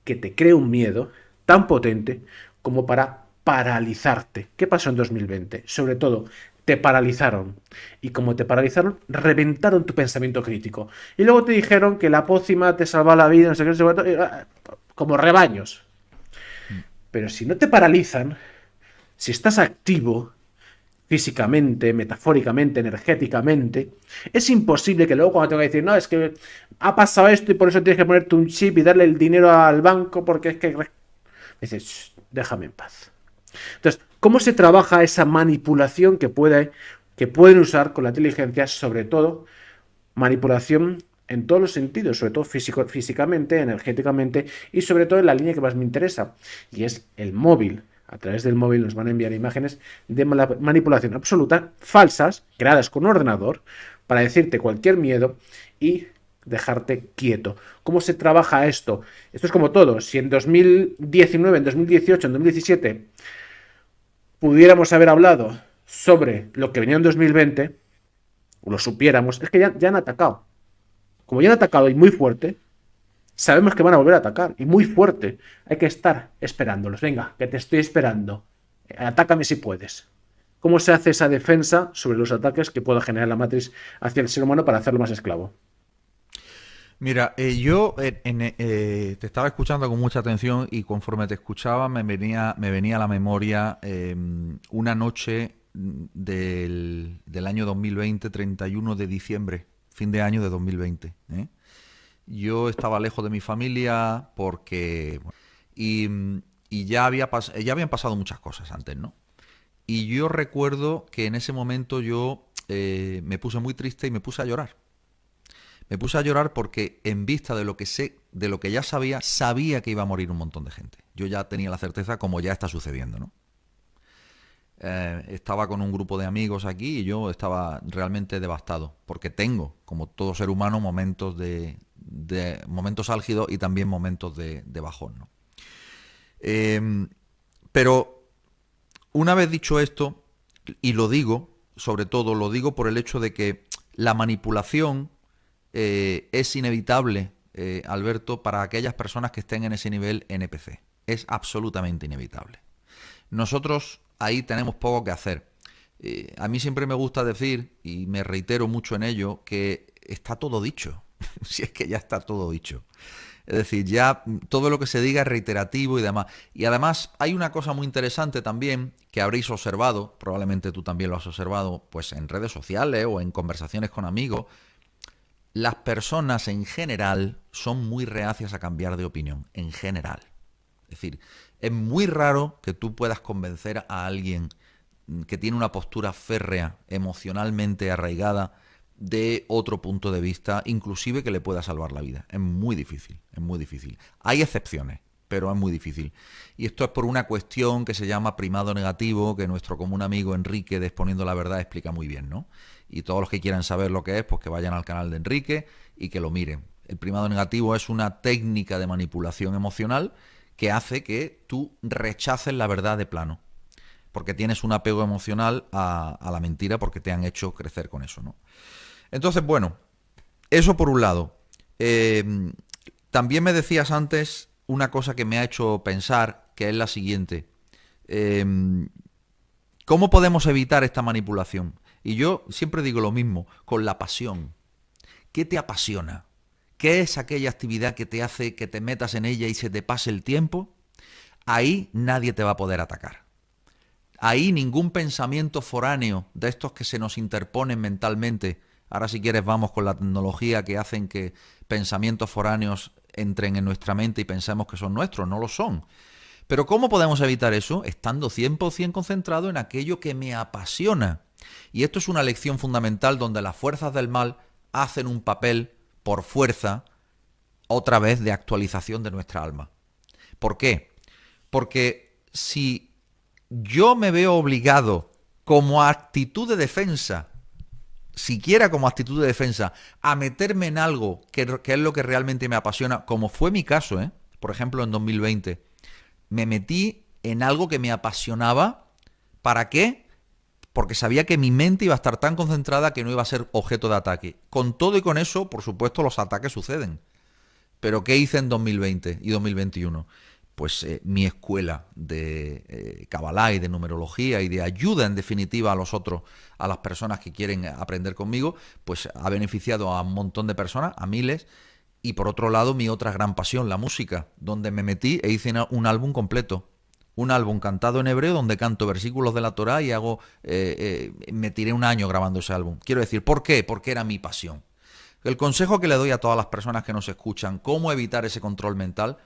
S2: que te cree un miedo tan potente como para paralizarte. ¿Qué pasó en 2020? Sobre todo, te paralizaron. Y como te paralizaron, reventaron tu pensamiento crítico. Y luego te dijeron que la pócima te salva la vida, no sé qué, no sé qué, como rebaños. Pero si no te paralizan, si estás activo físicamente, metafóricamente, energéticamente, es imposible que luego cuando tenga que decir, no, es que ha pasado esto y por eso tienes que ponerte un chip y darle el dinero al banco porque es que... Dices, déjame en paz. Entonces, ¿cómo se trabaja esa manipulación que pueden usar con la inteligencia, sobre todo manipulación en todos los sentidos, sobre todo físicamente, energéticamente y sobre todo en la línea que más me interesa, y es el móvil? A través del móvil nos van a enviar imágenes de manipulación absoluta, falsas, creadas con un ordenador, para decirte cualquier miedo y dejarte quieto. ¿Cómo se trabaja esto? Esto es como todo. Si en 2019, en 2018, en 2017 pudiéramos haber hablado sobre lo que venía en 2020, o lo supiéramos, es que ya han atacado. Como ya han atacado y muy fuerte, sabemos que van a volver a atacar y muy fuerte. Hay que estar esperándolos. Venga, que te estoy esperando. Atácame si puedes. ¿Cómo se hace esa defensa sobre los ataques que pueda generar la matriz hacia el ser humano para hacerlo más esclavo?
S1: Mira, yo te estaba escuchando con mucha atención y conforme te escuchaba me venía a la memoria una noche del año 2020, 31 de diciembre, fin de año de 2020. Yo estaba lejos de mi familia porque... bueno, y, y ya habían pasado muchas cosas antes, ¿no? Y yo recuerdo que en ese momento yo me puse muy triste y me puse a llorar. Me puse a llorar porque en vista de lo que sé, de lo que ya sabía que iba a morir un montón de gente. Yo ya tenía la certeza como ya está sucediendo, ¿no? Estaba con un grupo de amigos aquí y yo estaba realmente devastado porque tengo, como todo ser humano, momentos de momentos álgidos y también momentos de bajón, ¿no? Eh, pero una vez dicho esto, y lo digo, sobre todo lo digo por el hecho de que la manipulación es inevitable, Alberto, para aquellas personas que estén en ese nivel NPC. Es absolutamente inevitable. Nosotros ahí tenemos poco que hacer. A mí siempre me gusta decir, y me reitero mucho en ello, que está todo dicho. Si es que ya está todo dicho. Es decir, ya todo lo que se diga es reiterativo y demás. Y además hay una cosa muy interesante también que habréis observado, probablemente tú también lo has observado, pues en redes sociales o en conversaciones con amigos. Las personas en general son muy reacias a cambiar de opinión, en general. Es decir, es muy raro que tú puedas convencer a alguien que tiene una postura férrea, emocionalmente arraigada, de otro punto de vista, inclusive que le pueda salvar la vida. Es muy difícil, es muy difícil. Hay excepciones, pero es muy difícil. Y esto es por una cuestión que se llama primado negativo, que nuestro común amigo Enrique de Exponiendo la Verdad explica muy bien, ¿no? Y todos los que quieran saber lo que es, pues que vayan al canal de Enrique y que lo miren. El primado negativo es una técnica de manipulación emocional que hace que tú rechaces la verdad de plano, porque tienes un apego emocional a la mentira porque te han hecho crecer con eso, ¿no? Entonces, bueno, eso por un lado. También me decías antes una cosa que me ha hecho pensar, que es la siguiente. Eh, ¿Cómo podemos evitar esta manipulación? Y yo siempre digo lo mismo, con la pasión. ¿Qué te apasiona? ¿Qué es aquella actividad que te hace que te metas en ella y se te pase el tiempo? Ahí nadie te va a poder atacar. Ahí ningún pensamiento foráneo de estos que se nos interponen mentalmente. Ahora si quieres vamos con la tecnología que hacen que pensamientos foráneos entren en nuestra mente y pensemos que son nuestros. No lo son. Pero ¿cómo podemos evitar eso? Estando 100% concentrado en aquello que me apasiona. Y esto es una lección fundamental donde las fuerzas del mal hacen un papel por fuerza, otra vez, de actualización de nuestra alma. ¿Por qué? Porque si yo me veo obligado como actitud de defensa, siquiera como actitud de defensa, a meterme en algo que es lo que realmente me apasiona, como fue mi caso, por ejemplo en 2020, me metí en algo que me apasionaba. ¿Para qué? Porque sabía que mi mente iba a estar tan concentrada que no iba a ser objeto de ataque. Con todo y con eso, por supuesto, los ataques suceden. ¿Pero qué hice en 2020 y 2021? Pues mi escuela de Kabbalah y de numerología y de ayuda, en definitiva, a los otros, a las personas que quieren aprender conmigo, pues ha beneficiado a un montón de personas, a miles. Y por otro lado, mi otra gran pasión, la música, donde me metí e hice un álbum completo. Un álbum cantado en hebreo donde canto versículos de la Torá y me tiré un año grabando ese álbum. Quiero decir, ¿por qué? Porque era mi pasión. El consejo que le doy a todas las personas que nos escuchan, cómo evitar ese control mental,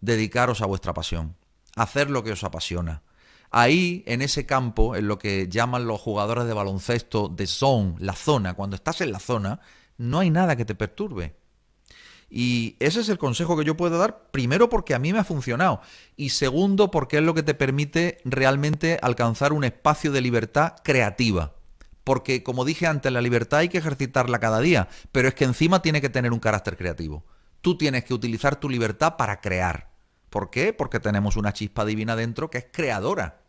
S1: dedicaros a vuestra pasión, hacer lo que os apasiona. Ahí, en ese campo, en lo que llaman los jugadores de baloncesto de zone, la zona, cuando estás en la zona, no hay nada que te perturbe. Y ese es el consejo que yo puedo dar, primero porque a mí me ha funcionado y segundo porque es lo que te permite realmente alcanzar un espacio de libertad creativa. Porque, como dije antes, la libertad hay que ejercitarla cada día, pero es que encima tiene que tener un carácter creativo. Tú tienes que utilizar tu libertad para crear. ¿Por qué? Porque tenemos una chispa divina dentro que es creadora.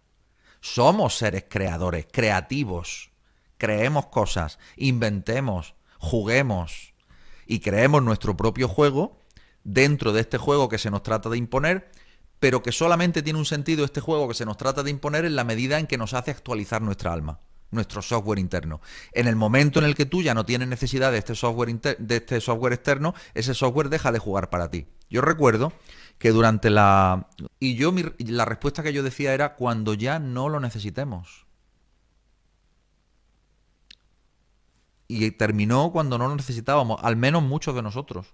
S1: Somos seres creadores, creativos. Creemos cosas, inventemos, juguemos y creemos nuestro propio juego dentro de este juego que se nos trata de imponer, pero que solamente tiene un sentido este juego que se nos trata de imponer en la medida en que nos hace actualizar nuestra alma, nuestro software interno. En el momento en el que tú ya no tienes necesidad de este software externo, ese software deja de jugar para ti. Yo recuerdo que durante la respuesta que yo decía era cuando ya no lo necesitemos. Y terminó cuando no lo necesitábamos, al menos muchos de nosotros.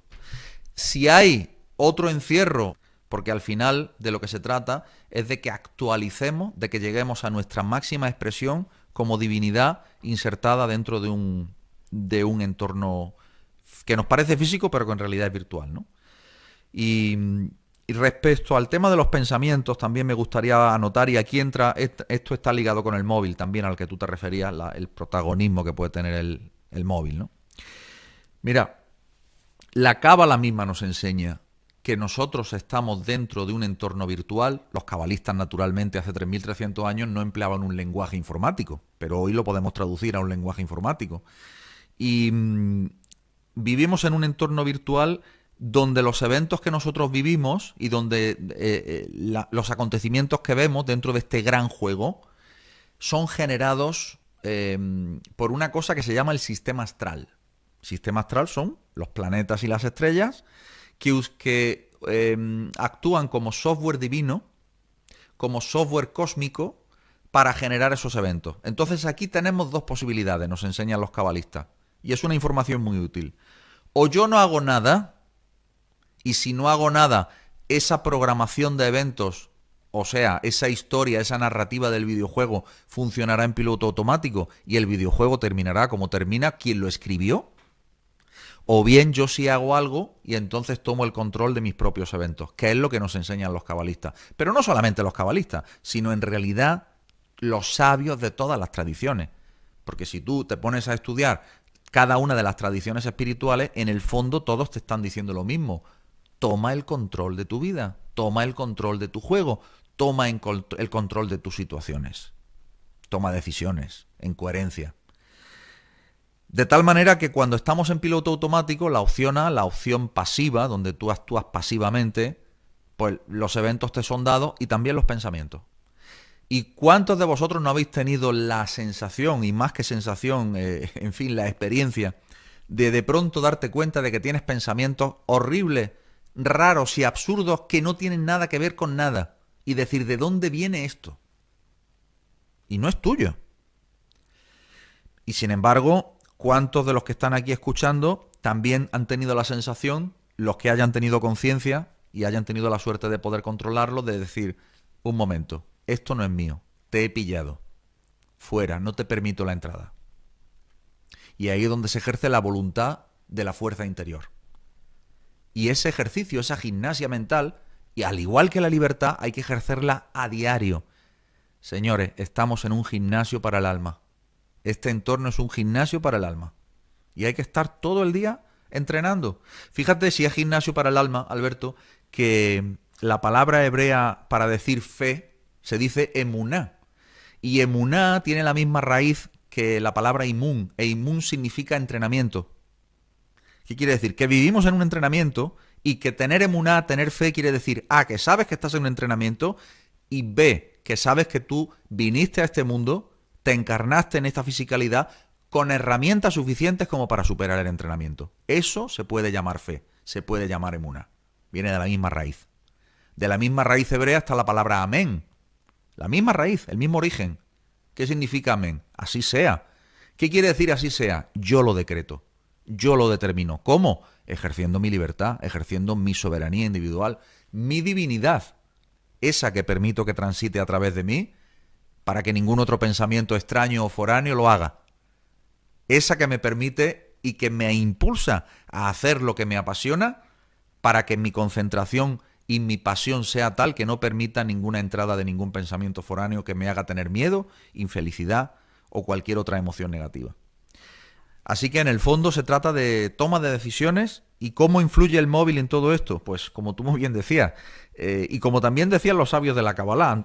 S1: Si hay otro encierro, porque al final de lo que se trata es de que actualicemos, de que lleguemos a nuestra máxima expresión como divinidad insertada dentro de un entorno que nos parece físico, pero que en realidad es virtual, ¿no? Y respecto al tema de los pensamientos, también me gustaría anotar, y aquí entra, esto está ligado con el móvil también, al que tú te referías, el protagonismo que puede tener el móvil, ¿no? Mira, la Cábala misma nos enseña que nosotros estamos dentro de un entorno virtual. Los cabalistas, naturalmente, hace 3.300 años no empleaban un lenguaje informático, pero hoy lo podemos traducir a un lenguaje informático. Y vivimos en un entorno virtual donde los eventos que nosotros vivimos y donde los acontecimientos que vemos dentro de este gran juego son generados por una cosa que se llama el sistema astral. El sistema astral son los planetas y las estrellas que actúan como software divino, como software cósmico para generar esos eventos. Entonces aquí tenemos dos posibilidades, nos enseñan los cabalistas, y es una información muy útil. O yo no hago nada, y si no hago nada, esa programación de eventos, o sea, esa historia, esa narrativa del videojuego funcionará en piloto automático y el videojuego terminará como termina quien lo escribió. O bien yo sí hago algo y entonces tomo el control de mis propios eventos, que es lo que nos enseñan los cabalistas. Pero no solamente los cabalistas, sino en realidad los sabios de todas las tradiciones. Porque si tú te pones a estudiar cada una de las tradiciones espirituales, en el fondo todos te están diciendo lo mismo. Toma el control de tu vida, toma el control de tu juego, toma el control de tus situaciones. Toma decisiones en coherencia. De tal manera que cuando estamos en piloto automático, la opción pasiva, donde tú actúas pasivamente, pues los eventos te son dados y también los pensamientos. ¿Y cuántos de vosotros no habéis tenido la sensación, y más que sensación, en fin, la experiencia, de pronto darte cuenta de que tienes pensamientos horribles, raros y absurdos que no tienen nada que ver con nada? Y decir, ¿de dónde viene esto? Y no es tuyo. Y sin embargo, ¿cuántos de los que están aquí escuchando también han tenido la sensación, los que hayan tenido conciencia y hayan tenido la suerte de poder controlarlo, de decir, un momento, esto no es mío, te he pillado, fuera, no te permito la entrada. Y ahí es donde se ejerce la voluntad de la fuerza interior. Y ese ejercicio, esa gimnasia mental, y al igual que la libertad, hay que ejercerla a diario. Señores, estamos en un gimnasio para el alma. Este entorno es un gimnasio para el alma. Y hay que estar todo el día entrenando. Fíjate si es gimnasio para el alma, Alberto, que la palabra hebrea para decir fe se dice emuná. Y emuná tiene la misma raíz que la palabra imun. E imun significa entrenamiento. ¿Qué quiere decir? Que vivimos en un entrenamiento y que tener emuná, tener fe, quiere decir A, que sabes que estás en un entrenamiento, y B, que sabes que tú viniste a este mundo, te encarnaste en esta fisicalidad con herramientas suficientes como para superar el entrenamiento. Eso se puede llamar fe, se puede llamar emuná. Viene de la misma raíz. De la misma raíz hebrea está la palabra amén. La misma raíz, el mismo origen. ¿Qué significa amén? Así sea. ¿Qué quiere decir así sea? Yo lo decreto. Yo lo determino. ¿Cómo? Ejerciendo mi libertad, ejerciendo mi soberanía individual, mi divinidad, esa que permito que transite a través de mí para que ningún otro pensamiento extraño o foráneo lo haga. Esa que me permite y que me impulsa a hacer lo que me apasiona para que mi concentración y mi pasión sea tal que no permita ninguna entrada de ningún pensamiento foráneo que me haga tener miedo, infelicidad o cualquier otra emoción negativa. Así que en el fondo se trata de toma de decisiones. ¿Y cómo influye el móvil en todo esto? Pues como tú muy bien decías, y como también decían los sabios de la Kabbalah,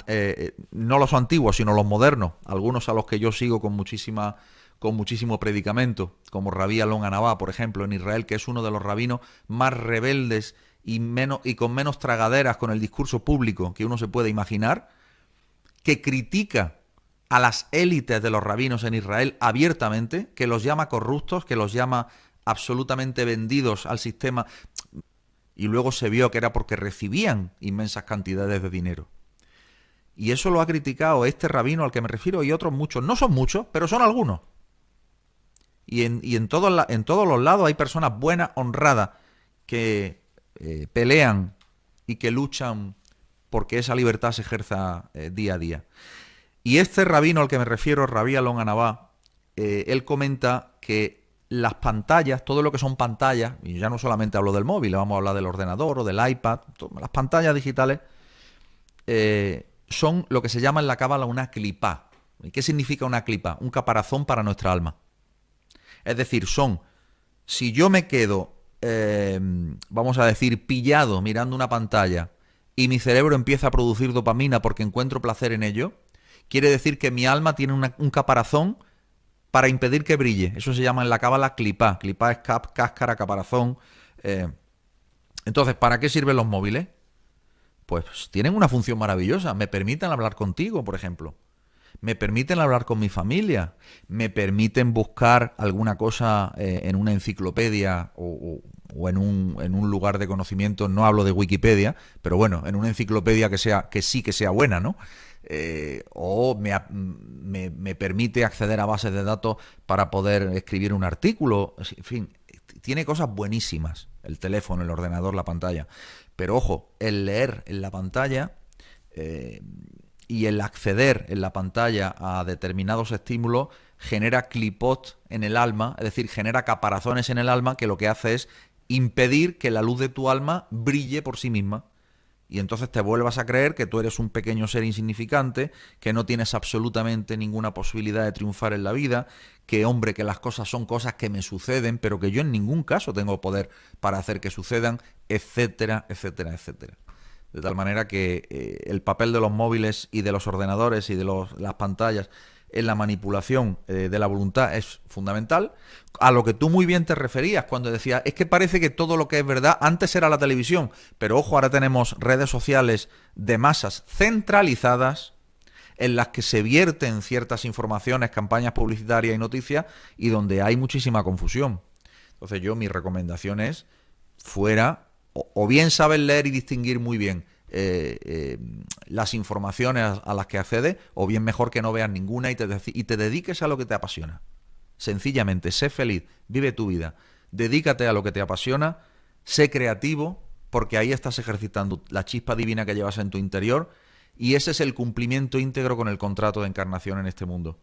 S1: no los antiguos, sino los modernos, algunos a los que yo sigo con muchísimo predicamento, como Rabí Alon Anabá, por ejemplo, en Israel, que es uno de los rabinos más rebeldes y con menos tragaderas con el discurso público que uno se puede imaginar, que critica a las élites de los rabinos en Israel abiertamente, que los llama corruptos, que los llama absolutamente vendidos al sistema, y luego se vio que era porque recibían inmensas cantidades de dinero. Y eso lo ha criticado este rabino al que me refiero y otros muchos. No son muchos, pero son algunos. Y en todos los lados hay personas buenas, honradas, que pelean y que luchan porque esa libertad se ejerza día a día. Y este rabino al que me refiero, Rabí Alon Anabá, él comenta que las pantallas, todo lo que son pantallas, y ya no solamente hablo del móvil, vamos a hablar del ordenador o del iPad, las pantallas digitales son lo que se llama en la Cábala una clipá. ¿Y qué significa una clipá? Un caparazón para nuestra alma. Es decir, si yo me quedo, vamos a decir, pillado mirando una pantalla y mi cerebro empieza a producir dopamina porque encuentro placer en ello, quiere decir que mi alma tiene un caparazón para impedir que brille. Eso se llama en la Cábala clipá. Clipá es cáscara, caparazón. Entonces, ¿para qué sirven los móviles? Pues tienen una función maravillosa. Me permiten hablar contigo, por ejemplo. Me permiten hablar con mi familia. Me permiten buscar alguna cosa en una enciclopedia o en un lugar de conocimiento. No hablo de Wikipedia, pero bueno, en una enciclopedia que sí que sea buena, ¿no? O me permite acceder a bases de datos para poder escribir un artículo. En fin, tiene cosas buenísimas el teléfono, el ordenador, la pantalla. Pero ojo, el leer en la pantalla y el acceder en la pantalla a determinados estímulos genera clipot en el alma, es decir, genera caparazones en el alma que lo que hace es impedir que la luz de tu alma brille por sí misma. Y entonces te vuelvas a creer que tú eres un pequeño ser insignificante, que no tienes absolutamente ninguna posibilidad de triunfar en la vida, que hombre, que las cosas son cosas que me suceden, pero que yo en ningún caso tengo poder para hacer que sucedan, etcétera, etcétera, etcétera. De tal manera que el papel de los móviles y de los ordenadores y de las pantallas en la manipulación de la voluntad es fundamental. A lo que tú muy bien te referías cuando decías, es que parece que todo lo que es verdad, antes era la televisión, pero ojo, ahora tenemos redes sociales de masas centralizadas en las que se vierten ciertas informaciones, campañas publicitarias y noticias y donde hay muchísima confusión. Entonces mi recomendación es fuera, o bien sabes leer y distinguir muy bien las informaciones a las que accedes, o bien mejor que no veas ninguna y te dediques a lo que te apasiona. Sencillamente, sé feliz, vive tu vida, dedícate a lo que te apasiona, sé creativo, porque ahí estás ejercitando la chispa divina que llevas en tu interior Y ese es el cumplimiento íntegro con el contrato de encarnación en este mundo.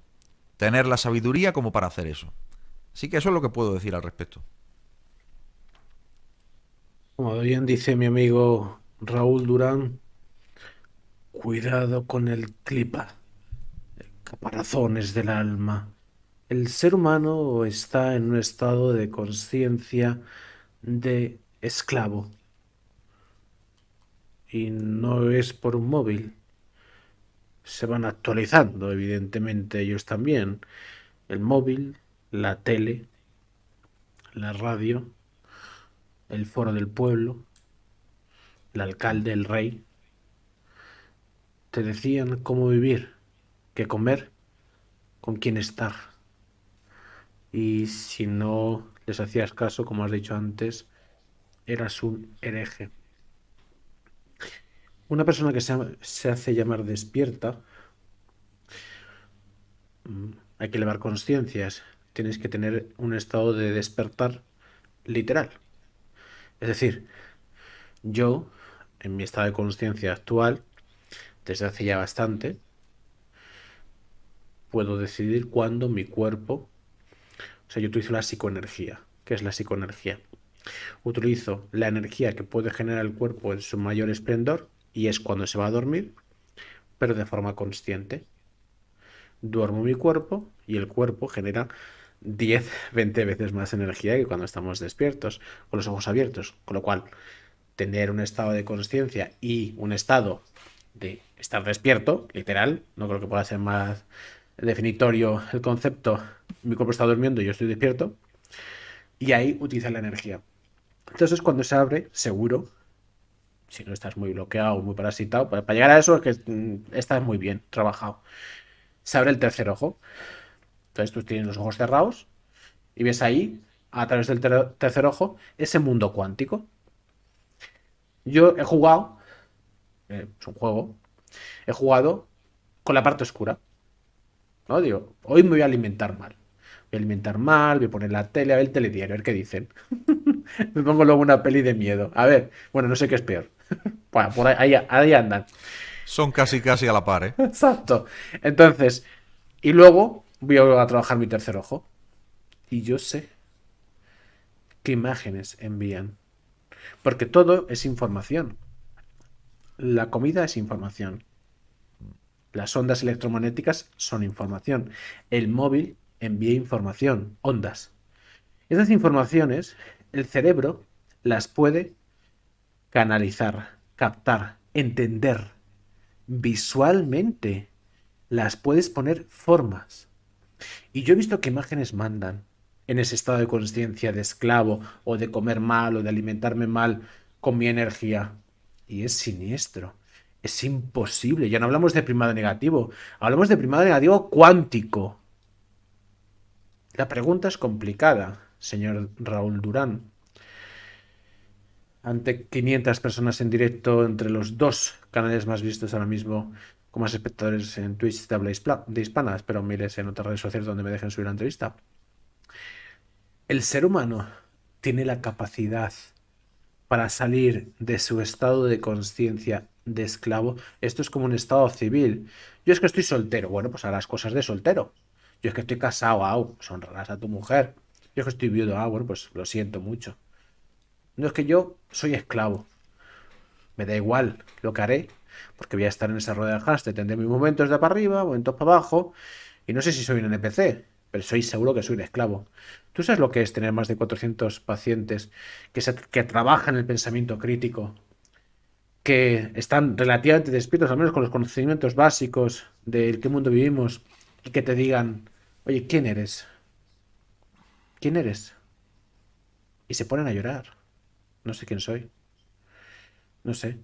S1: Tener la sabiduría como para hacer eso. Así que eso es lo que puedo decir al respecto.
S2: Como bien dice mi amigo Raúl Durán, cuidado con el clipa, caparazones del alma. El ser humano está en un estado de conciencia de esclavo y no es por un móvil. Se van actualizando, evidentemente, ellos también. El móvil, la tele, la radio, el foro del pueblo, el alcalde, el rey, te decían cómo vivir, qué comer, con quién estar. Y si no les hacías caso, como has dicho antes, eras un hereje. Una persona que se hace llamar despierta, hay que elevar conciencias, tienes que tener un estado de despertar literal. Es decir, yo, en mi estado de conciencia actual, desde hace ya bastante, puedo decidir cuándo mi cuerpo, o sea, yo utilizo la psicoenergía. ¿Qué es la psicoenergía? Utilizo la energía que puede generar el cuerpo en su mayor esplendor, y es cuando se va a dormir, pero de forma consciente. Duermo mi cuerpo y el cuerpo genera 10, 20 veces más energía que cuando estamos despiertos, con los ojos abiertos. Con lo cual, tener un estado de conciencia y un estado de estar despierto, literal, no creo que pueda ser más definitorio el concepto. Mi cuerpo está durmiendo y yo estoy despierto. Y ahí utiliza la energía. Entonces, cuando se abre, seguro, si no estás muy bloqueado o muy parasitado, para llegar a eso es que estás muy bien trabajado. Se abre el tercer ojo. Entonces tú tienes los ojos cerrados y ves ahí, a través del tercer ojo, ese mundo cuántico. Yo he jugado, es un juego, he jugado con la parte oscura. ¿No? Digo, hoy me voy a alimentar mal. Voy a alimentar mal, voy a poner la tele, a ver el telediario, a ver qué dicen. Me pongo luego una peli de miedo. A ver, bueno, no sé qué es peor. Bueno, por ahí andan.
S1: Son casi casi a la par, ¿eh?
S2: Exacto. Entonces, y luego voy a trabajar mi tercer ojo. Y yo sé qué imágenes envían. Porque todo es información. La comida es información. Las ondas electromagnéticas son información. El móvil envía información, ondas. Esas informaciones, el cerebro las puede canalizar, captar, entender visualmente. Las puedes poner formas. Y yo he visto qué imágenes mandan en ese estado de conciencia de esclavo o de comer mal o de alimentarme mal con mi energía. Y es siniestro. Es imposible. Ya no hablamos de primado negativo. Hablamos de primado negativo cuántico. La pregunta es complicada, señor Raúl Durán. Ante 500 personas en directo, entre los dos canales más vistos ahora mismo, con más espectadores en Twitch de habla de hispana, espero miles en otras redes sociales donde me dejen subir la entrevista. El ser humano tiene la capacidad para salir de su estado de conciencia de esclavo. Esto es como un estado civil. Yo es que estoy soltero. Bueno, pues harás cosas de soltero. Yo es que estoy casado. Pues honrarás a tu mujer. Yo es que estoy viudo. Bueno, pues lo siento mucho. No es que yo soy esclavo. Me da igual lo que haré, porque voy a estar en esa rueda de hámster. Tendré mis momentos de para arriba, momentos para abajo. Y no sé si soy un NPC, pero soy seguro que soy un esclavo. ¿Tú sabes lo que es tener más de 400 pacientes que trabajan el pensamiento crítico, que están relativamente despiertos, al menos con los conocimientos básicos del qué mundo vivimos, y que te digan, oye, ¿quién eres? ¿Quién eres? Y se ponen a llorar. No sé quién soy. No sé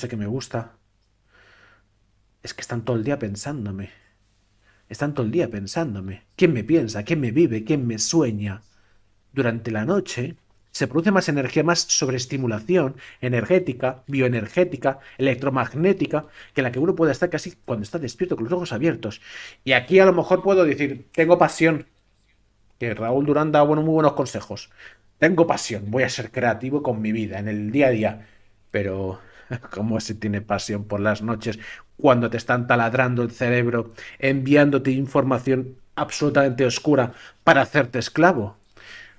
S2: qué me gusta. Es que están todo el día pensándome. Están todo el día pensándome. ¿Quién me piensa? ¿Quién me vive? ¿Quién me sueña? Durante la noche se produce más energía, más sobreestimulación energética, bioenergética, electromagnética, que la que uno puede estar casi cuando está despierto, con los ojos abiertos. Y aquí a lo mejor puedo decir, tengo pasión, que Raúl Durán da muy buenos consejos. Tengo pasión, voy a ser creativo con mi vida, en el día a día. Pero Cómo se tiene pasión por las noches cuando te están taladrando el cerebro, enviándote información absolutamente oscura para hacerte esclavo.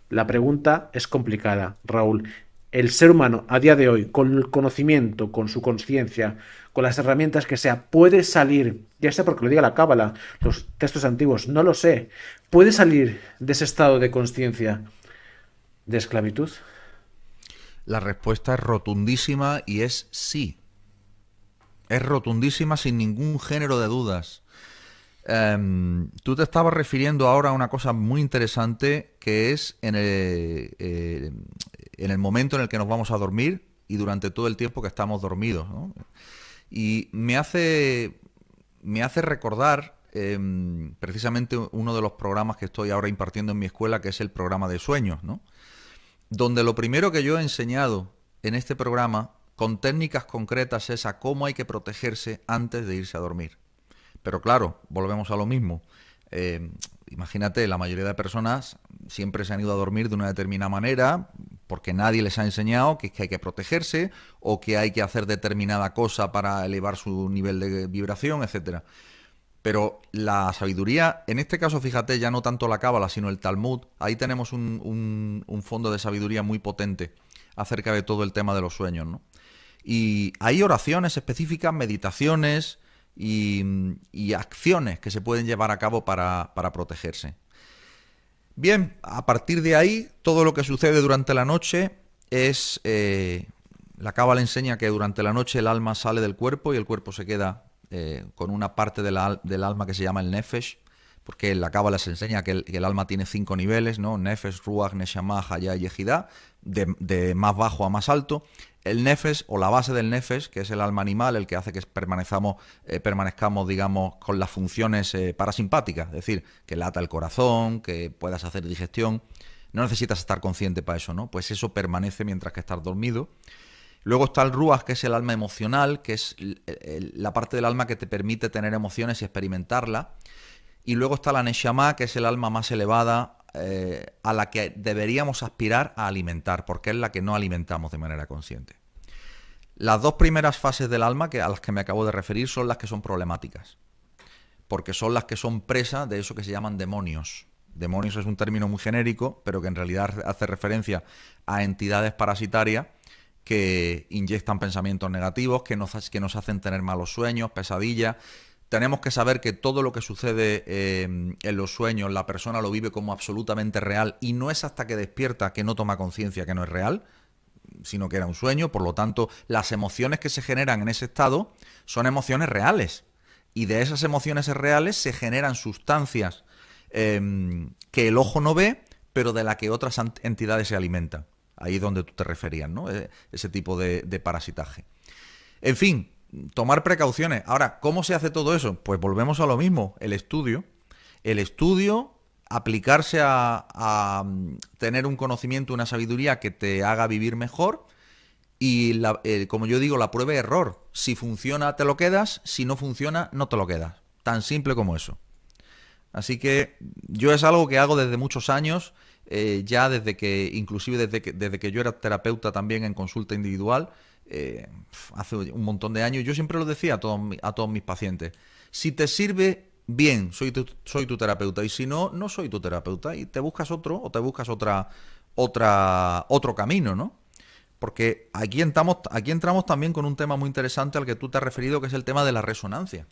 S2: La pregunta es complicada, Raúl. El ser humano a día de hoy, con el conocimiento, con su conciencia, con las herramientas que sea, puede salir, ya sea porque lo diga la Cábala, los textos antiguos, no lo sé, puede salir de ese estado de conciencia de esclavitud.
S1: La respuesta es rotundísima y es sí. Es rotundísima sin ningún género de dudas. Tú te estabas refiriendo ahora a una cosa muy interesante que es en el momento en el que nos vamos a dormir y durante todo el tiempo que estamos dormidos, ¿no? Y me hace recordar precisamente uno de los programas que estoy ahora impartiendo en mi escuela, que es el programa de sueños, ¿no? Donde lo primero que yo he enseñado en este programa, con técnicas concretas, es a cómo hay que protegerse antes de irse a dormir. Pero claro, volvemos a lo mismo. Imagínate, la mayoría de personas siempre se han ido a dormir de una determinada manera porque nadie les ha enseñado que es que hay que protegerse o que hay que hacer determinada cosa para elevar su nivel de vibración, etcétera. Pero la sabiduría, en este caso, fíjate, ya no tanto la Cábala, sino el Talmud, ahí tenemos un fondo de sabiduría muy potente acerca de todo el tema de los sueños, ¿no? Y hay oraciones específicas, meditaciones y acciones que se pueden llevar a cabo para protegerse. Bien, a partir de ahí, todo lo que sucede durante la noche es... la Cábala enseña que durante la noche el alma sale del cuerpo y el cuerpo se queda con una parte del alma que se llama el Nefesh, porque en la Cábala se enseña que el alma tiene 5 niveles, ¿no? Nefesh, Ruach, Neshama, Hayah y Yehidá, de más bajo a más alto. El Nefesh, o la base del Nefesh, que es el alma animal, el que hace que permanezcamos, digamos, con las funciones parasimpáticas, es decir, que lata el corazón, que puedas hacer digestión. No necesitas estar consciente para eso, ¿no? Pues eso permanece mientras que estás dormido. Luego está el Ruach, que es el alma emocional, que es la parte del alma que te permite tener emociones y experimentarlas. Y luego está la Neshama, que es el alma más elevada a la que deberíamos aspirar a alimentar, porque es la que no alimentamos de manera consciente. Las dos primeras fases del alma, a las que me acabo de referir, son las que son problemáticas, porque son las que son presa de eso que se llaman demonios. Demonios es un término muy genérico, pero que en realidad hace referencia a entidades parasitarias que inyectan pensamientos negativos, que nos hacen tener malos sueños, pesadillas. Tenemos que saber que todo lo que sucede en los sueños, la persona lo vive como absolutamente real y no es hasta que despierta que no toma conciencia que no es real, sino que era un sueño. Por lo tanto, las emociones que se generan en ese estado son emociones reales. Y de esas emociones reales se generan sustancias que el ojo no ve, pero de las que otras entidades se alimentan. Ahí es donde tú te referías, ¿no? Ese tipo de parasitaje. En fin, tomar precauciones. Ahora, ¿cómo se hace todo eso? Pues volvemos a lo mismo, el estudio. El estudio, aplicarse a tener un conocimiento, una sabiduría que te haga vivir mejor y, como yo digo, la prueba y error. Si funciona, te lo quedas. Si no funciona, no te lo quedas. Tan simple como eso. Así que yo es algo que hago desde muchos años, ya inclusive desde que yo era terapeuta también en consulta individual, hace un montón de años. Yo siempre lo decía a todos mis pacientes: si te sirve, bien, soy tu terapeuta, y si no, no soy tu terapeuta, y te buscas otro o te buscas otro camino, ¿no? Porque aquí entramos también con un tema muy interesante al que tú te has referido, que es el tema de la resonancia.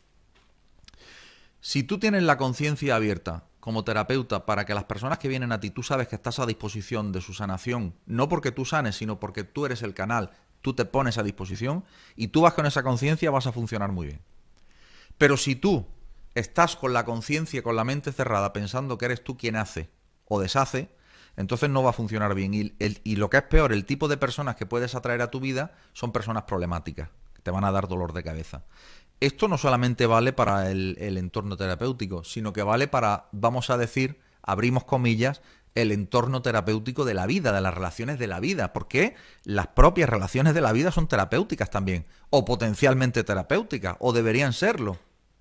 S1: Si tú tienes la conciencia abierta como terapeuta para que las personas que vienen a ti, tú sabes que estás a disposición de su sanación, no porque tú sanes, sino porque tú eres el canal, tú te pones a disposición y tú vas con esa conciencia, vas a funcionar muy bien. Pero si tú estás con la conciencia, con la mente cerrada, pensando que eres tú quien hace o deshace, entonces no va a funcionar bien. Y lo que es peor, el tipo de personas que puedes atraer a tu vida son personas problemáticas, que te van a dar dolor de cabeza. Esto no solamente vale para el entorno terapéutico, sino que vale para, vamos a decir, abrimos comillas, el entorno terapéutico de la vida, de las relaciones de la vida, porque las propias relaciones de la vida son terapéuticas también, o potencialmente terapéuticas, o deberían serlo,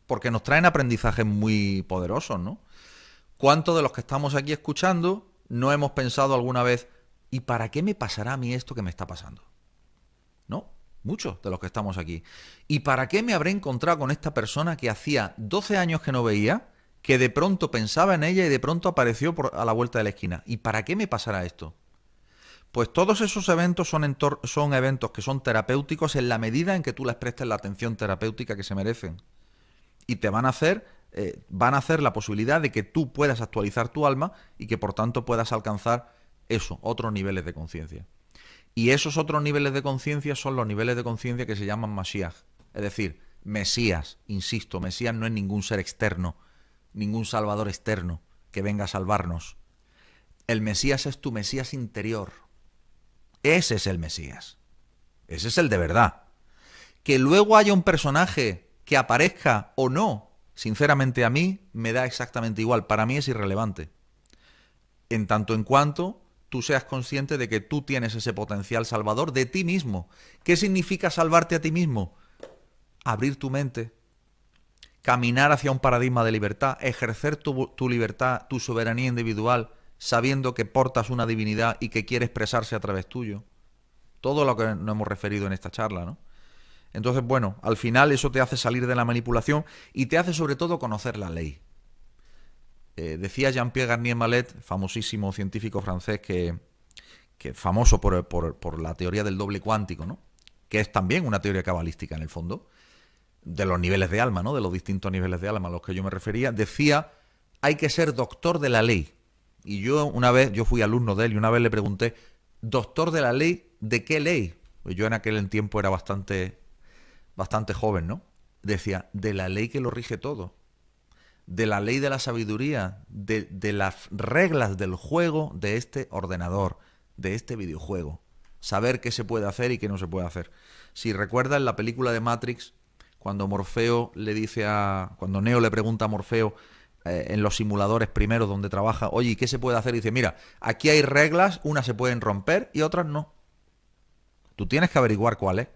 S1: porque nos traen aprendizajes muy poderosos, ¿no? ¿Cuántos de los que estamos aquí escuchando no hemos pensado alguna vez, ¿y para qué me pasará a mí esto que me está pasando? ¿No? muchos de los que estamos aquí. ¿Y para qué me habré encontrado con esta persona que hacía 12 años que no veía, que de pronto pensaba en ella y de pronto apareció a la vuelta de la esquina? ¿Y para qué me pasará esto? Pues todos esos eventos son eventos que son terapéuticos en la medida en que tú les prestes la atención terapéutica que se merecen. Y te van a hacer la posibilidad de que tú puedas actualizar tu alma y que por tanto puedas alcanzar eso, otros niveles de conciencia. Y esos otros niveles de conciencia son los niveles de conciencia que se llaman Mashiach. Es decir, Mesías, insisto, Mesías no es ningún ser externo, ningún salvador externo que venga a salvarnos. El Mesías es tu Mesías interior. Ese es el Mesías. Ese es el de verdad. Que luego haya un personaje que aparezca o no, sinceramente a mí me da exactamente igual. Para mí es irrelevante. En tanto en cuanto tú seas consciente de que tú tienes ese potencial salvador de ti mismo. ¿Qué significa salvarte a ti mismo? Abrir tu mente, caminar hacia un paradigma de libertad, ejercer tu libertad, tu soberanía individual, sabiendo que portas una divinidad y que quiere expresarse a través tuyo. Todo lo que nos hemos referido en esta charla, ¿no? Entonces, bueno, al final eso te hace salir de la manipulación y te hace sobre todo conocer la ley. Decía Jean-Pierre Garnier Mallet, famosísimo científico francés, que famoso por la teoría del doble cuántico, ¿no? Que es también una teoría cabalística en el fondo, de los niveles de alma, ¿no? De los distintos niveles de alma a los que yo me refería. Decía, hay que ser doctor de la ley. Y yo fui alumno de él y una vez le pregunté, ¿doctor de la ley? ¿De qué ley? Pues yo en aquel tiempo era bastante joven, ¿no? Decía, de la ley que lo rige todo. De la ley de la sabiduría, de las reglas del juego de este ordenador, de este videojuego. Saber qué se puede hacer y qué no se puede hacer. Si recuerdas la película de Matrix, cuando cuando Neo le pregunta a Morfeo en los simuladores primeros donde trabaja, oye, ¿y qué se puede hacer? Y dice, mira, aquí hay reglas, unas se pueden romper y otras no. Tú tienes que averiguar cuál es.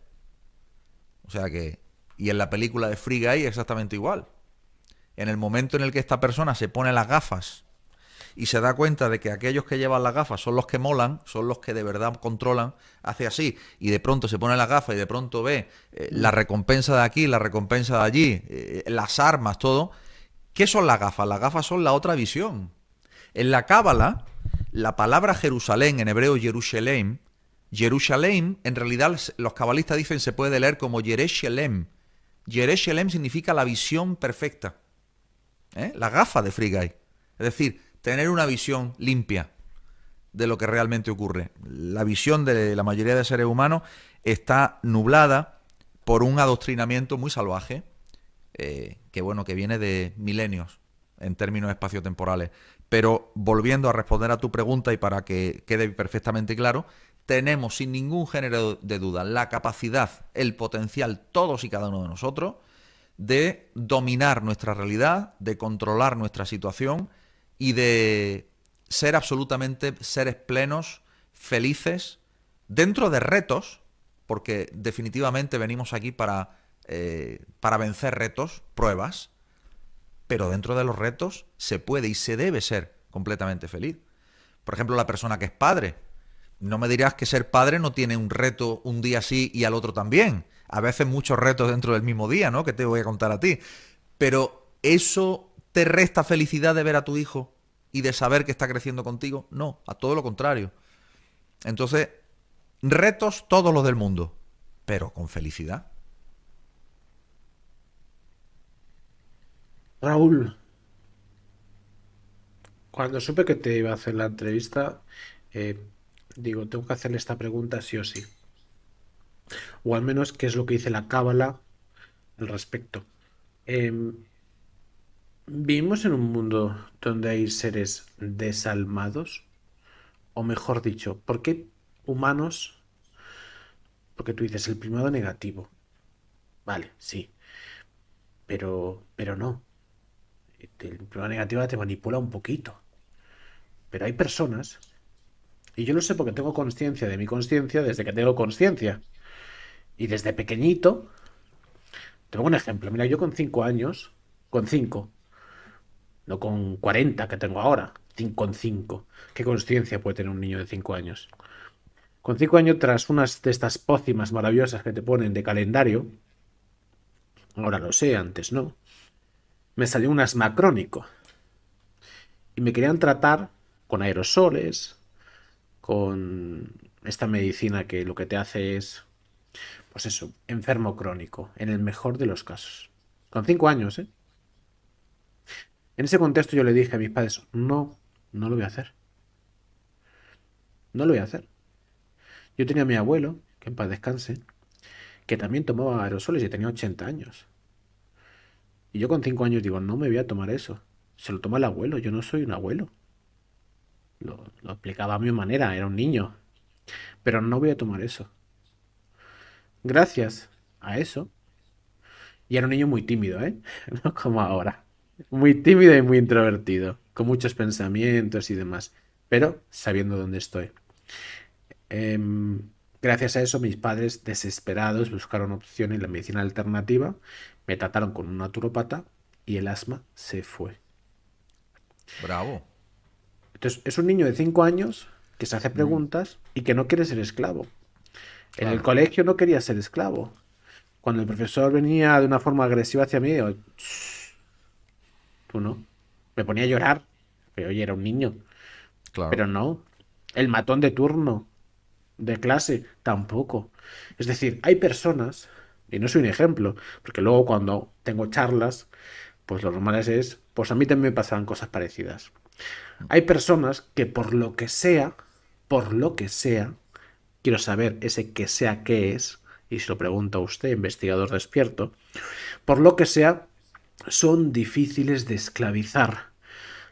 S1: O sea que... Y en la película de Free Guy exactamente igual. En el momento en el que esta persona se pone las gafas y se da cuenta de que aquellos que llevan las gafas son los que molan, son los que de verdad controlan, hace así, y de pronto se pone las gafas y de pronto ve la recompensa de aquí, la recompensa de allí, las armas, todo. ¿Qué son las gafas? Las gafas son la otra visión. En la Cábala, la palabra Jerusalén, en hebreo Jerusalem, en realidad los cabalistas dicen se puede leer como Jereshelem. Jereshelem significa la visión perfecta. La gafa de Free Guy. Es decir, tener una visión limpia de lo que realmente ocurre. La visión de la mayoría de seres humanos está nublada por un adoctrinamiento muy salvaje, que viene de milenios en términos espaciotemporales. Pero volviendo a responder a tu pregunta y para que quede perfectamente claro, tenemos sin ningún género de duda la capacidad, el potencial, todos y cada uno de nosotros, de dominar nuestra realidad, de controlar nuestra situación y de ser absolutamente seres plenos, felices, dentro de retos, porque definitivamente venimos aquí para vencer retos, pruebas, pero dentro de los retos se puede y se debe ser completamente feliz. Por ejemplo, la persona que es padre. No me dirás que ser padre no tiene un reto un día sí y al otro también. A veces muchos retos dentro del mismo día, ¿no? Que te voy a contar a ti. Pero ¿eso te resta felicidad de ver a tu hijo y de saber que está creciendo contigo? No, a todo lo contrario. Entonces, retos todos los del mundo, pero con felicidad.
S2: Raúl, cuando supe que te iba a hacer la entrevista, eh, digo, tengo que hacerle esta pregunta sí o sí. O al menos qué es lo que dice la Cábala al respecto. Em, ¿Vivimos en un mundo donde hay seres desalmados? O mejor dicho, ¿por qué humanos? Porque tú dices el primado negativo. Vale, sí, pero no. El primado negativo te manipula un poquito. Pero hay personas, y yo lo sé porque tengo conciencia de mi conciencia desde que tengo conciencia. Y desde pequeñito, te pongo un ejemplo. Mira, yo con 5 años, con 5, no con 40 que tengo ahora, con 5. ¿Qué conciencia puede tener un niño de 5 años? Con 5 años, tras unas de estas pócimas maravillosas que te ponen de calendario, ahora lo sé, antes no, me salió un asma crónico y me querían tratar con aerosoles, con esta medicina que lo que te hace es, pues eso, enfermo crónico, en el mejor de los casos. Con 5 años, ¿eh? En ese contexto yo le dije a mis padres, no, no lo voy a hacer. No lo voy a hacer. Yo tenía a mi abuelo, que en paz descanse, que también tomaba aerosoles y tenía 80 años. Y yo con 5 años digo, no me voy a tomar eso. Se lo toma el abuelo, yo no soy un abuelo. Lo explicaba a mi manera, era un niño. Pero no voy a tomar eso. Gracias a eso. Y era un niño muy tímido, ¿eh? No como ahora. Muy tímido y muy introvertido. Con muchos pensamientos y demás. Pero sabiendo dónde estoy. Gracias a eso, mis padres, desesperados, buscaron opción en la medicina alternativa, me trataron con un naturopata y el asma se fue.
S1: Bravo.
S2: Entonces, es un niño de 5 años que se hace
S1: Mm,
S2: preguntas y que no quiere ser esclavo. En el
S1: claro.
S2: colegio no quería ser esclavo. Cuando el profesor venía de una forma agresiva hacia mí, digo, tú no. Me ponía a llorar. Pero oye, era un niño.
S1: Claro.
S2: Pero no. El matón de turno, de clase, tampoco. Es decir, hay personas, y no soy un ejemplo, porque luego cuando tengo charlas, pues lo normal es, pues a mí también me pasaban cosas parecidas. Hay personas que por lo que sea, quiero saber ese que sea qué es, y se lo pregunta a usted, investigador despierto, por lo que sea, son difíciles de esclavizar.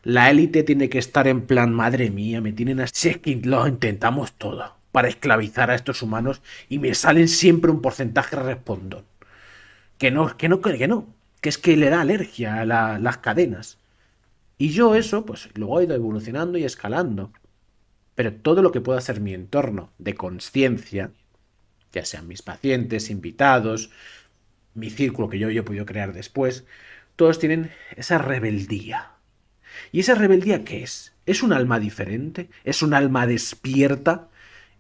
S2: La élite tiene que estar en plan, madre mía, me tienen así, es que lo intentamos todo para esclavizar a estos humanos y me salen siempre un porcentaje respondón. Que es que le da alergia a las cadenas. Y yo eso, pues luego he ido evolucionando y escalando. Pero todo lo que pueda ser mi entorno de conciencia, ya sean mis pacientes, invitados, mi círculo que yo he podido crear después, todos tienen esa rebeldía. ¿Y esa rebeldía qué es? ¿Es un alma diferente? ¿Es un alma despierta?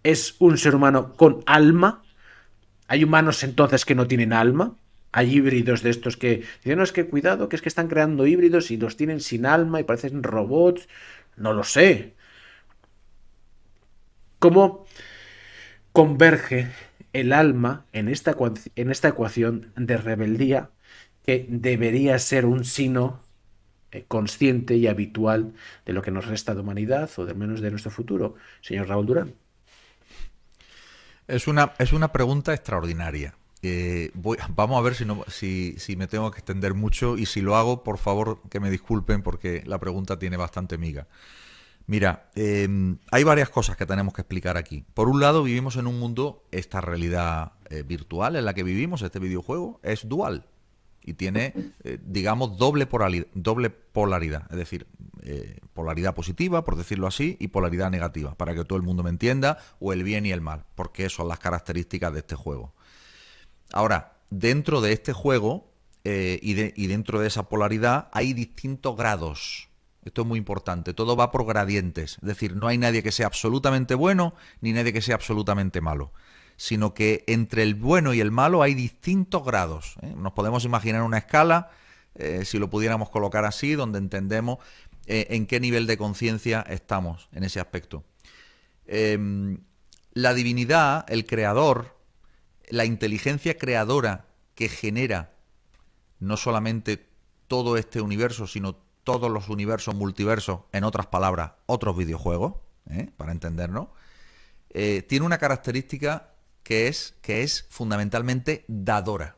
S2: ¿Es un ser humano con alma? ¿Hay humanos entonces que no tienen alma? Hay híbridos de estos que dicen, no, es que cuidado, que es que están creando híbridos y los tienen sin alma y parecen robots. No lo sé. ¿Cómo converge el alma en esta ecuación de rebeldía que debería ser un signo consciente y habitual de lo que nos resta de humanidad o de menos de nuestro futuro, señor Raúl Durán?
S1: Es una pregunta extraordinaria. Vamos a ver si me tengo que extender mucho y si lo hago, por favor, que me disculpen porque la pregunta tiene bastante miga. Mira, hay varias cosas que tenemos que explicar aquí. Por un lado, vivimos en un mundo, esta realidad virtual en la que vivimos, este videojuego, es dual y tiene, digamos, doble polaridad, es decir, polaridad positiva, por decirlo así, y polaridad negativa, para que todo el mundo me entienda, o el bien y el mal, porque son las características de este juego. Ahora, dentro de este juego y dentro de esa polaridad hay distintos grados. Esto es muy importante. Todo va por gradientes. Es decir, no hay nadie que sea absolutamente bueno ni nadie que sea absolutamente malo. Sino que entre el bueno y el malo hay distintos grados. Nos podemos imaginar una escala, si lo pudiéramos colocar así, donde entendemos en qué nivel de conciencia estamos en ese aspecto. La divinidad, el creador, la inteligencia creadora que genera no solamente todo este universo, sino todos los universos, multiversos, en otras palabras, otros videojuegos, para entendernos, tiene una característica que es fundamentalmente dadora.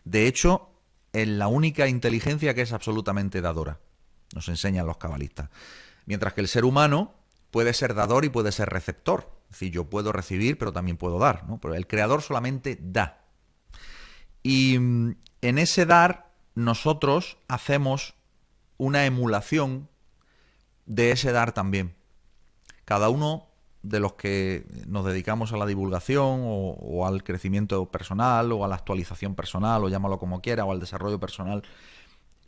S1: De hecho, es la única inteligencia que es absolutamente dadora, nos enseñan los cabalistas. Mientras que el ser humano puede ser dador y puede ser receptor. Es decir, yo puedo recibir, pero también puedo dar, ¿no? Pero el creador solamente da. Y en ese dar, nosotros hacemos una emulación de ese dar también. Cada uno de los que nos dedicamos a la divulgación o al crecimiento personal o a la actualización personal, o llámalo como quiera, o al desarrollo personal,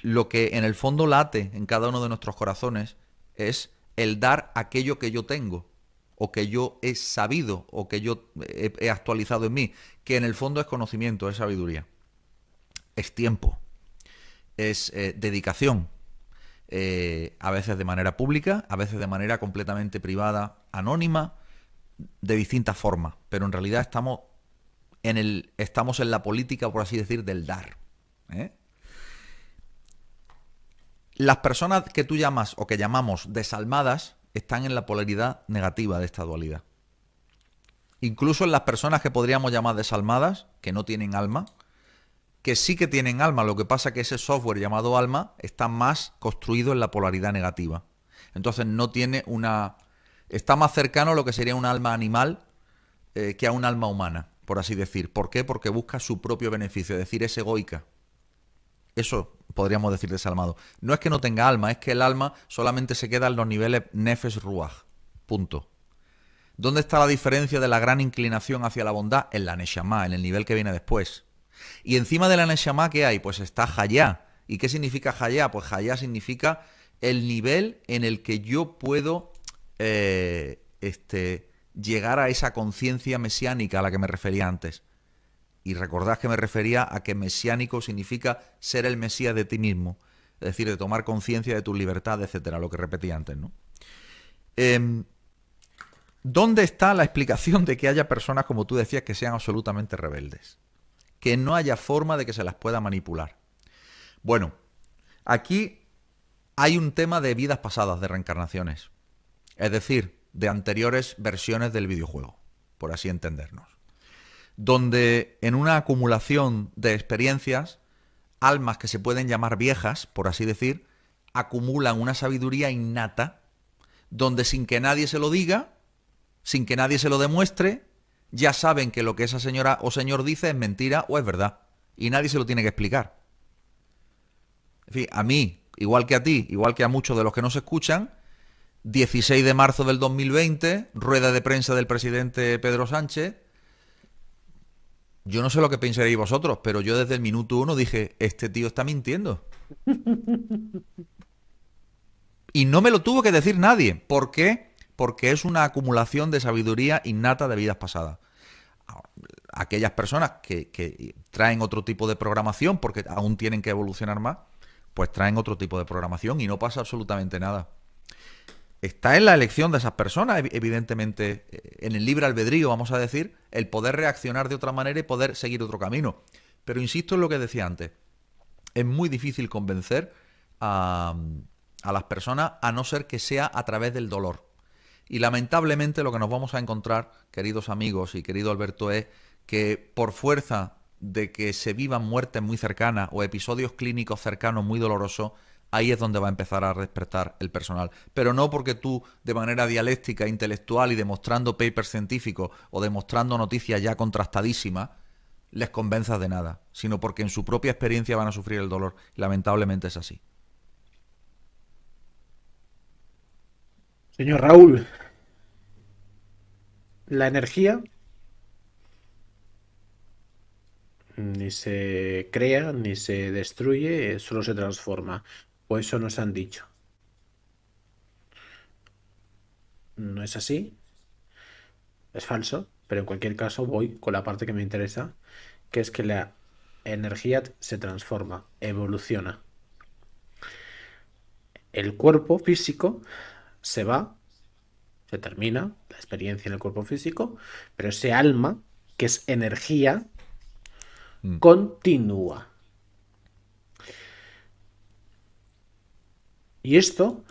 S1: lo que en el fondo late en cada uno de nuestros corazones es el dar aquello que yo tengo o que yo he sabido, o que yo he actualizado en mí, que en el fondo es conocimiento, es sabiduría. Es tiempo, es dedicación, a veces de manera pública, a veces de manera completamente privada, anónima, de distintas formas, pero en realidad estamos en la política, por así decir, del dar. ¿eh? Las personas que tú llamas o que llamamos desalmadas están en la polaridad negativa de esta dualidad. Incluso en las personas que podríamos llamar desalmadas, que no tienen alma, que sí que tienen alma, lo que pasa es que ese software llamado alma está más construido en la polaridad negativa. Entonces no tiene una... Está más cercano a lo que sería un alma animal que a un alma humana, por así decir. ¿Por qué? Porque busca su propio beneficio, es decir, es egoica. Eso podríamos decir desalmado. No es que no tenga alma, es que el alma solamente se queda en los niveles nefesh ruach. Punto. ¿Dónde está la diferencia de la gran inclinación hacia la bondad? En la neshama, en el nivel que viene después. Y encima de la neshama, ¿qué hay? Pues está Hayá. ¿Y qué significa Hayá? Pues Hayá significa el nivel en el que yo puedo llegar a esa conciencia mesiánica a la que me refería antes. Y recordad que me refería a que mesiánico significa ser el Mesías de ti mismo, es decir, de tomar conciencia de tu libertad, etcétera, lo que repetí antes, ¿no? ¿Dónde está la explicación de que haya personas, como tú decías, que sean absolutamente rebeldes? Que no haya forma de que se las pueda manipular. Bueno, aquí hay un tema de vidas pasadas, de reencarnaciones. Es decir, de anteriores versiones del videojuego, por así entendernos. Donde en una acumulación de experiencias, almas que se pueden llamar viejas, por así decir, acumulan una sabiduría innata, donde sin que nadie se lo diga, sin que nadie se lo demuestre, ya saben que lo que esa señora o señor dice es mentira o es verdad. Y nadie se lo tiene que explicar. En fin, a mí, igual que a ti, igual que a muchos de los que nos escuchan, 16 de marzo del 2020, rueda de prensa del presidente Pedro Sánchez. Yo no sé lo que pensaréis vosotros, pero yo desde el minuto 1 dije, este tío está mintiendo. Y no me lo tuvo que decir nadie. ¿Por qué? Porque es una acumulación de sabiduría innata de vidas pasadas. Aquellas personas que traen otro tipo de programación, porque aún tienen que evolucionar más, pues traen otro tipo de programación y no pasa absolutamente nada. Está en la elección de esas personas, evidentemente, en el libre albedrío, vamos a decir, el poder reaccionar de otra manera y poder seguir otro camino. Pero insisto en lo que decía antes, es muy difícil convencer a las personas a no ser que sea a través del dolor. Y lamentablemente lo que nos vamos a encontrar, queridos amigos y querido Alberto, es que por fuerza de que se vivan muertes muy cercanas o episodios clínicos cercanos muy dolorosos, ahí es donde va a empezar a despertar el personal. Pero no porque tú, de manera dialéctica, intelectual y demostrando papers científicos o demostrando noticias ya contrastadísimas, les convenzas de nada, sino porque en su propia experiencia van a sufrir el dolor. Lamentablemente es así.
S2: Señor Raúl, la energía ni se crea ni se destruye, solo se transforma. O eso nos han dicho. No es así, es falso, pero en cualquier caso voy con la parte que me interesa, que es que la energía se transforma, evoluciona. El cuerpo físico se va, se termina la experiencia en el cuerpo físico, pero ese alma, que es energía, continúa. Y esto,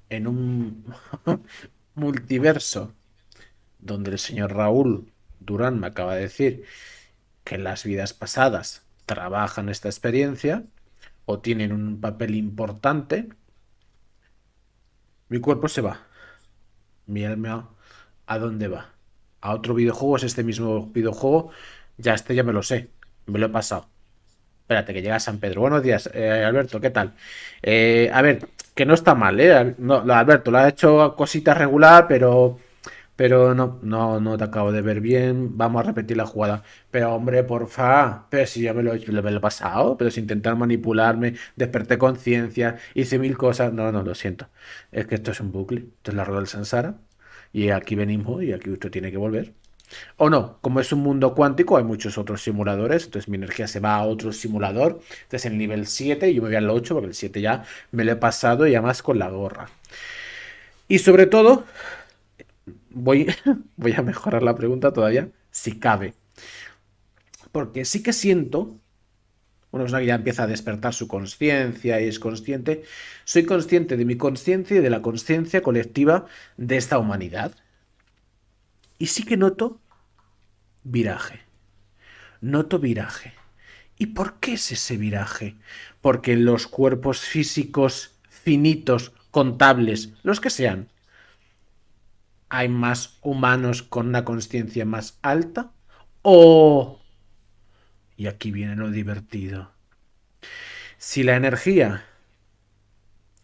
S2: en un multiverso donde el señor Raúl Durán me acaba de decir que en las vidas pasadas trabajan esta experiencia o tienen un papel importante, mi cuerpo se va. Mi alma, ¿a dónde va? ¿A otro videojuego? ¿Es este mismo videojuego? Ya, este ya me lo sé. Me lo he pasado. Espérate, que llega San Pedro. Buenos días, Alberto, ¿qué tal? A ver, que no está mal, ¿eh? No, Alberto, lo ha hecho cositas regular, pero no te acabo de ver bien. Vamos a repetir la jugada. Pero hombre, porfa, pero si ya me lo he pasado, pero sin intentar manipularme, desperté conciencia, hice mil cosas. No, lo siento. Es que esto es un bucle, esto es la rueda del Sansara. Y aquí venimos y aquí usted tiene que volver. O no, como es un mundo cuántico, hay muchos otros simuladores, entonces mi energía se va a otro simulador, entonces el nivel 7 y yo me voy al 8 porque el 7 ya me lo he pasado y además con la gorra. Y sobre todo, voy, voy a mejorar la pregunta todavía, si cabe. Porque sí que siento, una persona que ya empieza a despertar su conciencia y es consciente, soy consciente de mi conciencia y de la conciencia colectiva de esta humanidad. Y sí que noto viraje. Noto viraje. ¿Y por qué es ese viraje? Porque en los cuerpos físicos finitos, contables, los que sean, hay más humanos con una conciencia más alta. O, y aquí viene lo divertido, si la energía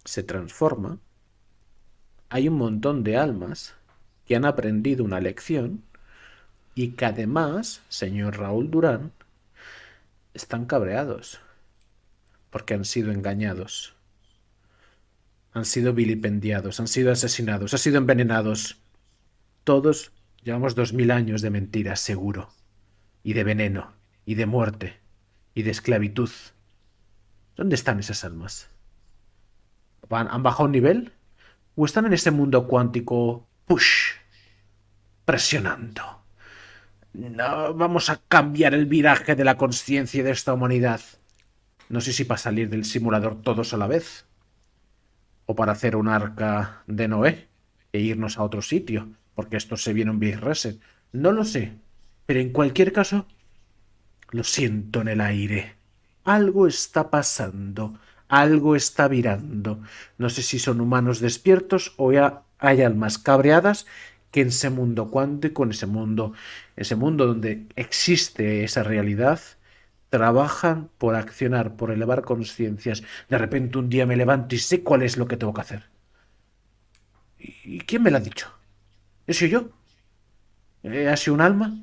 S2: se transforma, hay un montón de almas que han aprendido una lección y que además, señor Raúl Durán, están cabreados porque han sido engañados, han sido vilipendiados, han sido asesinados, han sido envenenados. Todos llevamos 2000 años de mentiras, seguro, y de veneno, y de muerte, y de esclavitud. ¿Dónde están esas almas? ¿Han bajado un nivel? ¿O están en ese mundo cuántico push, presionando? No, vamos a cambiar el viraje de la conciencia de esta humanidad. No sé si para salir del simulador todos a la vez. O para hacer un arca de Noé e irnos a otro sitio. Porque esto se viene un big reset. No lo sé. Pero en cualquier caso, lo siento en el aire. Algo está pasando. Algo está virando. No sé si son humanos despiertos o ya hay almas cabreadas que en ese mundo cuántico, en ese mundo donde existe esa realidad, trabajan por accionar, por elevar conciencias. De repente un día me levanto y sé cuál es lo que tengo que hacer. ¿Y quién me lo ha dicho? ¿He sido yo? ¿Ha sido un alma?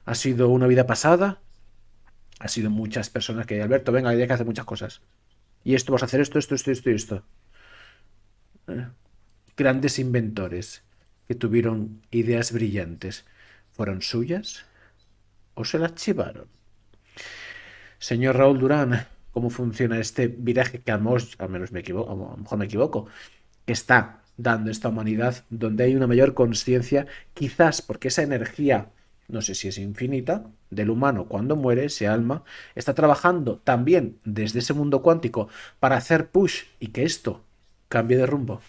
S2: ¿Ha sido una vida pasada? ¿Ha sido muchas personas que, Alberto, venga, hay que hacer muchas cosas? Y esto vas a hacer esto y esto. Grandes inventores que tuvieron ideas brillantes, ¿fueron suyas o se las chivaron? Señor Raúl Durán, ¿cómo funciona este viraje que al menos me equivoco, a lo mejor me equivoco, que está dando esta humanidad donde hay una mayor conciencia, quizás porque esa energía, no sé si es infinita, del humano cuando muere, ese alma, está trabajando también desde ese mundo cuántico para hacer push y que esto cambie de rumbo?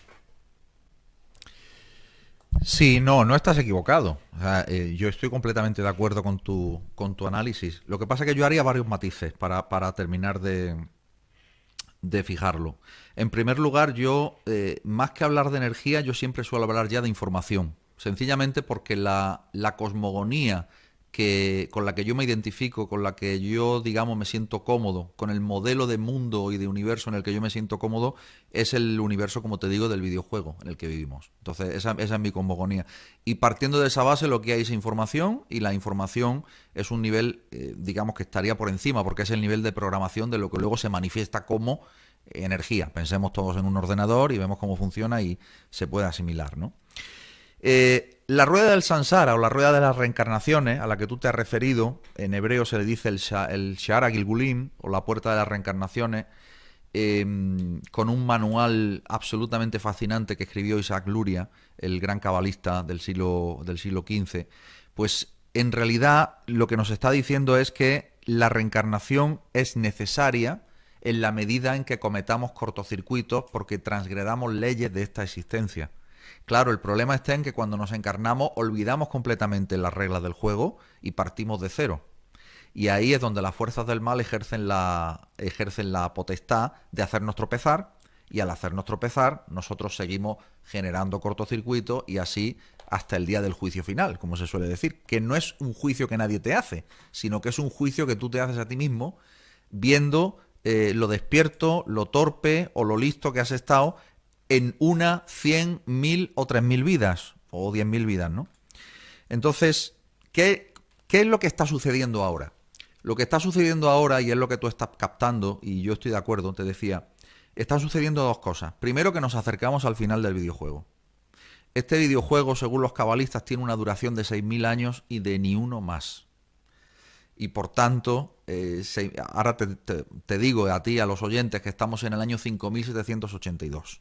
S1: Sí, no, no estás equivocado. O sea, yo estoy completamente de acuerdo con tu análisis. Lo que pasa es que yo haría varios matices para terminar de fijarlo. En primer lugar, yo, más que hablar de energía, yo siempre suelo hablar ya de información. Sencillamente porque la cosmogonía con la que yo me identifico, con la que yo, digamos, me siento cómodo, con el modelo de mundo y de universo en el que yo me siento cómodo, es el universo, como te digo, del videojuego en el que vivimos. Entonces, esa es mi cosmogonía. Y partiendo de esa base, lo que hay es información, y la información es un nivel, digamos, que estaría por encima, porque es el nivel de programación de lo que luego se manifiesta como energía. Pensemos todos en un ordenador y vemos cómo funciona y se puede asimilar, ¿no? La rueda del Sansara o la rueda de las reencarnaciones a la que tú te has referido, en hebreo se le dice el Shara Gilgulim o la puerta de las reencarnaciones, con un manual absolutamente fascinante que escribió Isaac Luria, el gran cabalista del siglo XV, pues en realidad lo que nos está diciendo es que la reencarnación es necesaria en la medida en que cometamos cortocircuitos porque transgredamos leyes de esta existencia. Claro, el problema está en que cuando nos encarnamos olvidamos completamente las reglas del juego y partimos de cero. Y ahí es donde las fuerzas del mal ejercen la potestad de hacernos tropezar, y al hacernos tropezar nosotros seguimos generando cortocircuitos y así hasta el día del juicio final, como se suele decir, que no es un juicio que nadie te hace, sino que es un juicio que tú te haces a ti mismo viendo lo despierto, lo torpe o lo listo que has estado en una, 100, 1000 o 3000 vidas, o 10.000 vidas, ¿no? Entonces, ¿qué es lo que está sucediendo ahora? Lo que está sucediendo ahora, y es lo que tú estás captando, y yo estoy de acuerdo, te decía, están sucediendo dos cosas. Primero, que nos acercamos al final del videojuego. Este videojuego, según los cabalistas, tiene una duración de 6.000 años y de ni uno más. Y por tanto, ahora te digo a ti, a los oyentes, que estamos en el año 5.782.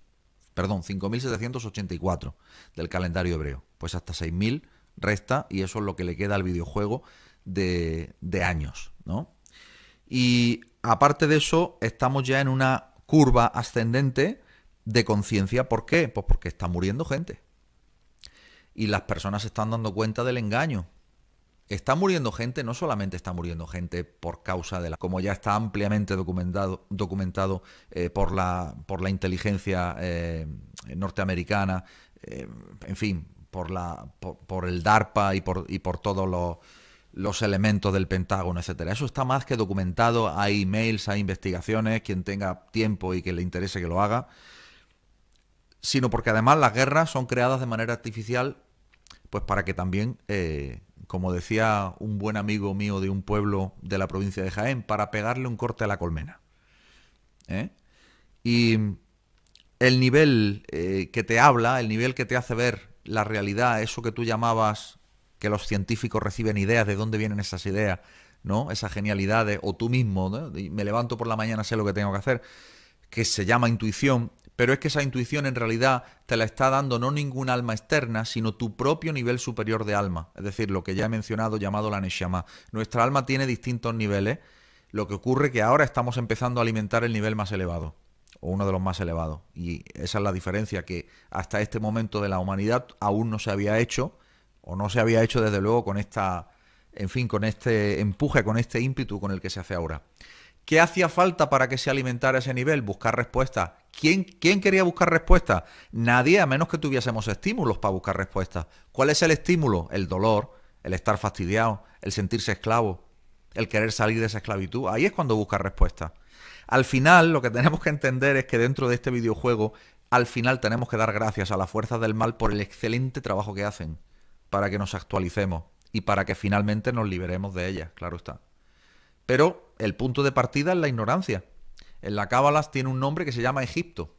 S1: Perdón, 5.784 del calendario hebreo. Pues hasta 6.000 resta y eso es lo que le queda al videojuego de años, ¿no? Y aparte de eso, estamos ya en una curva ascendente de conciencia. ¿Por qué? Pues porque está muriendo gente. Y las personas se están dando cuenta del engaño. Está muriendo gente, no solamente está muriendo gente por causa de la... Como ya está ampliamente documentado por la inteligencia norteamericana, en fin, por el DARPA y por todos los elementos del Pentágono, etcétera. Eso está más que documentado, hay emails, hay investigaciones, quien tenga tiempo y que le interese que lo haga, sino porque además las guerras son creadas de manera artificial, pues para que también, como decía un buen amigo mío de un pueblo de la provincia de Jaén, para pegarle un corte a la colmena. Y el nivel que te habla, el nivel que te hace ver la realidad, eso que tú llamabas que los científicos reciben ideas, de dónde vienen esas ideas, ¿no? Esas genialidades, o tú mismo, ¿no? Y me levanto por la mañana, sé lo que tengo que hacer, que se llama intuición, pero es que esa intuición en realidad te la está dando no ningún alma externa, sino tu propio nivel superior de alma, es decir, lo que ya he mencionado llamado la Neshama. Nuestra alma tiene distintos niveles, lo que ocurre que ahora estamos empezando a alimentar el nivel más elevado, o uno de los más elevados, y esa es la diferencia, que hasta este momento de la humanidad aún no se había hecho, o no se había hecho desde luego con esta, en fin, con este empuje, con este ímpetu con el que se hace ahora. ¿Qué hacía falta para que se alimentara ese nivel? Buscar respuestas. ¿Quién quería buscar respuestas? Nadie, a menos que tuviésemos estímulos para buscar respuestas. ¿Cuál es el estímulo? El dolor, el estar fastidiado, el sentirse esclavo, el querer salir de esa esclavitud. Ahí es cuando buscas respuestas. Al final, lo que tenemos que entender es que dentro de este videojuego, al final tenemos que dar gracias a las fuerzas del mal por el excelente trabajo que hacen para que nos actualicemos y para que finalmente nos liberemos de ellas, claro está. Pero el punto de partida es la ignorancia. En la Cábala tiene un nombre que se llama Egipto.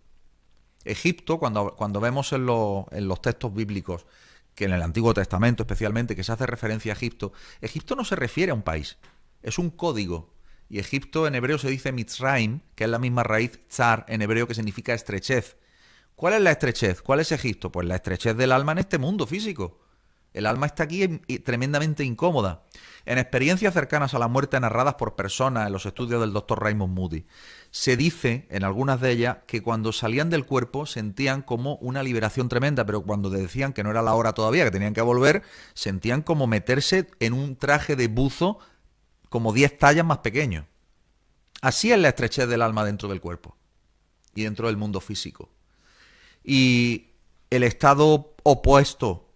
S1: Egipto, cuando vemos en los textos bíblicos, que en el Antiguo Testamento especialmente, que se hace referencia a Egipto, Egipto no se refiere a un país, es un código. Y Egipto en hebreo se dice Mitzrayim, que es la misma raíz tzar en hebreo que significa estrechez. ¿Cuál es la estrechez? ¿Cuál es Egipto? Pues la estrechez del alma en este mundo físico. El alma está aquí tremendamente incómoda. En experiencias cercanas a la muerte narradas por personas en los estudios del doctor Raymond Moody, se dice en algunas de ellas que cuando salían del cuerpo sentían como una liberación tremenda, pero cuando decían que no era la hora todavía, que tenían que volver, sentían como meterse en un traje de buzo como 10 tallas más pequeño. Así es la estrechez del alma dentro del cuerpo y dentro del mundo físico. Y el estado opuesto,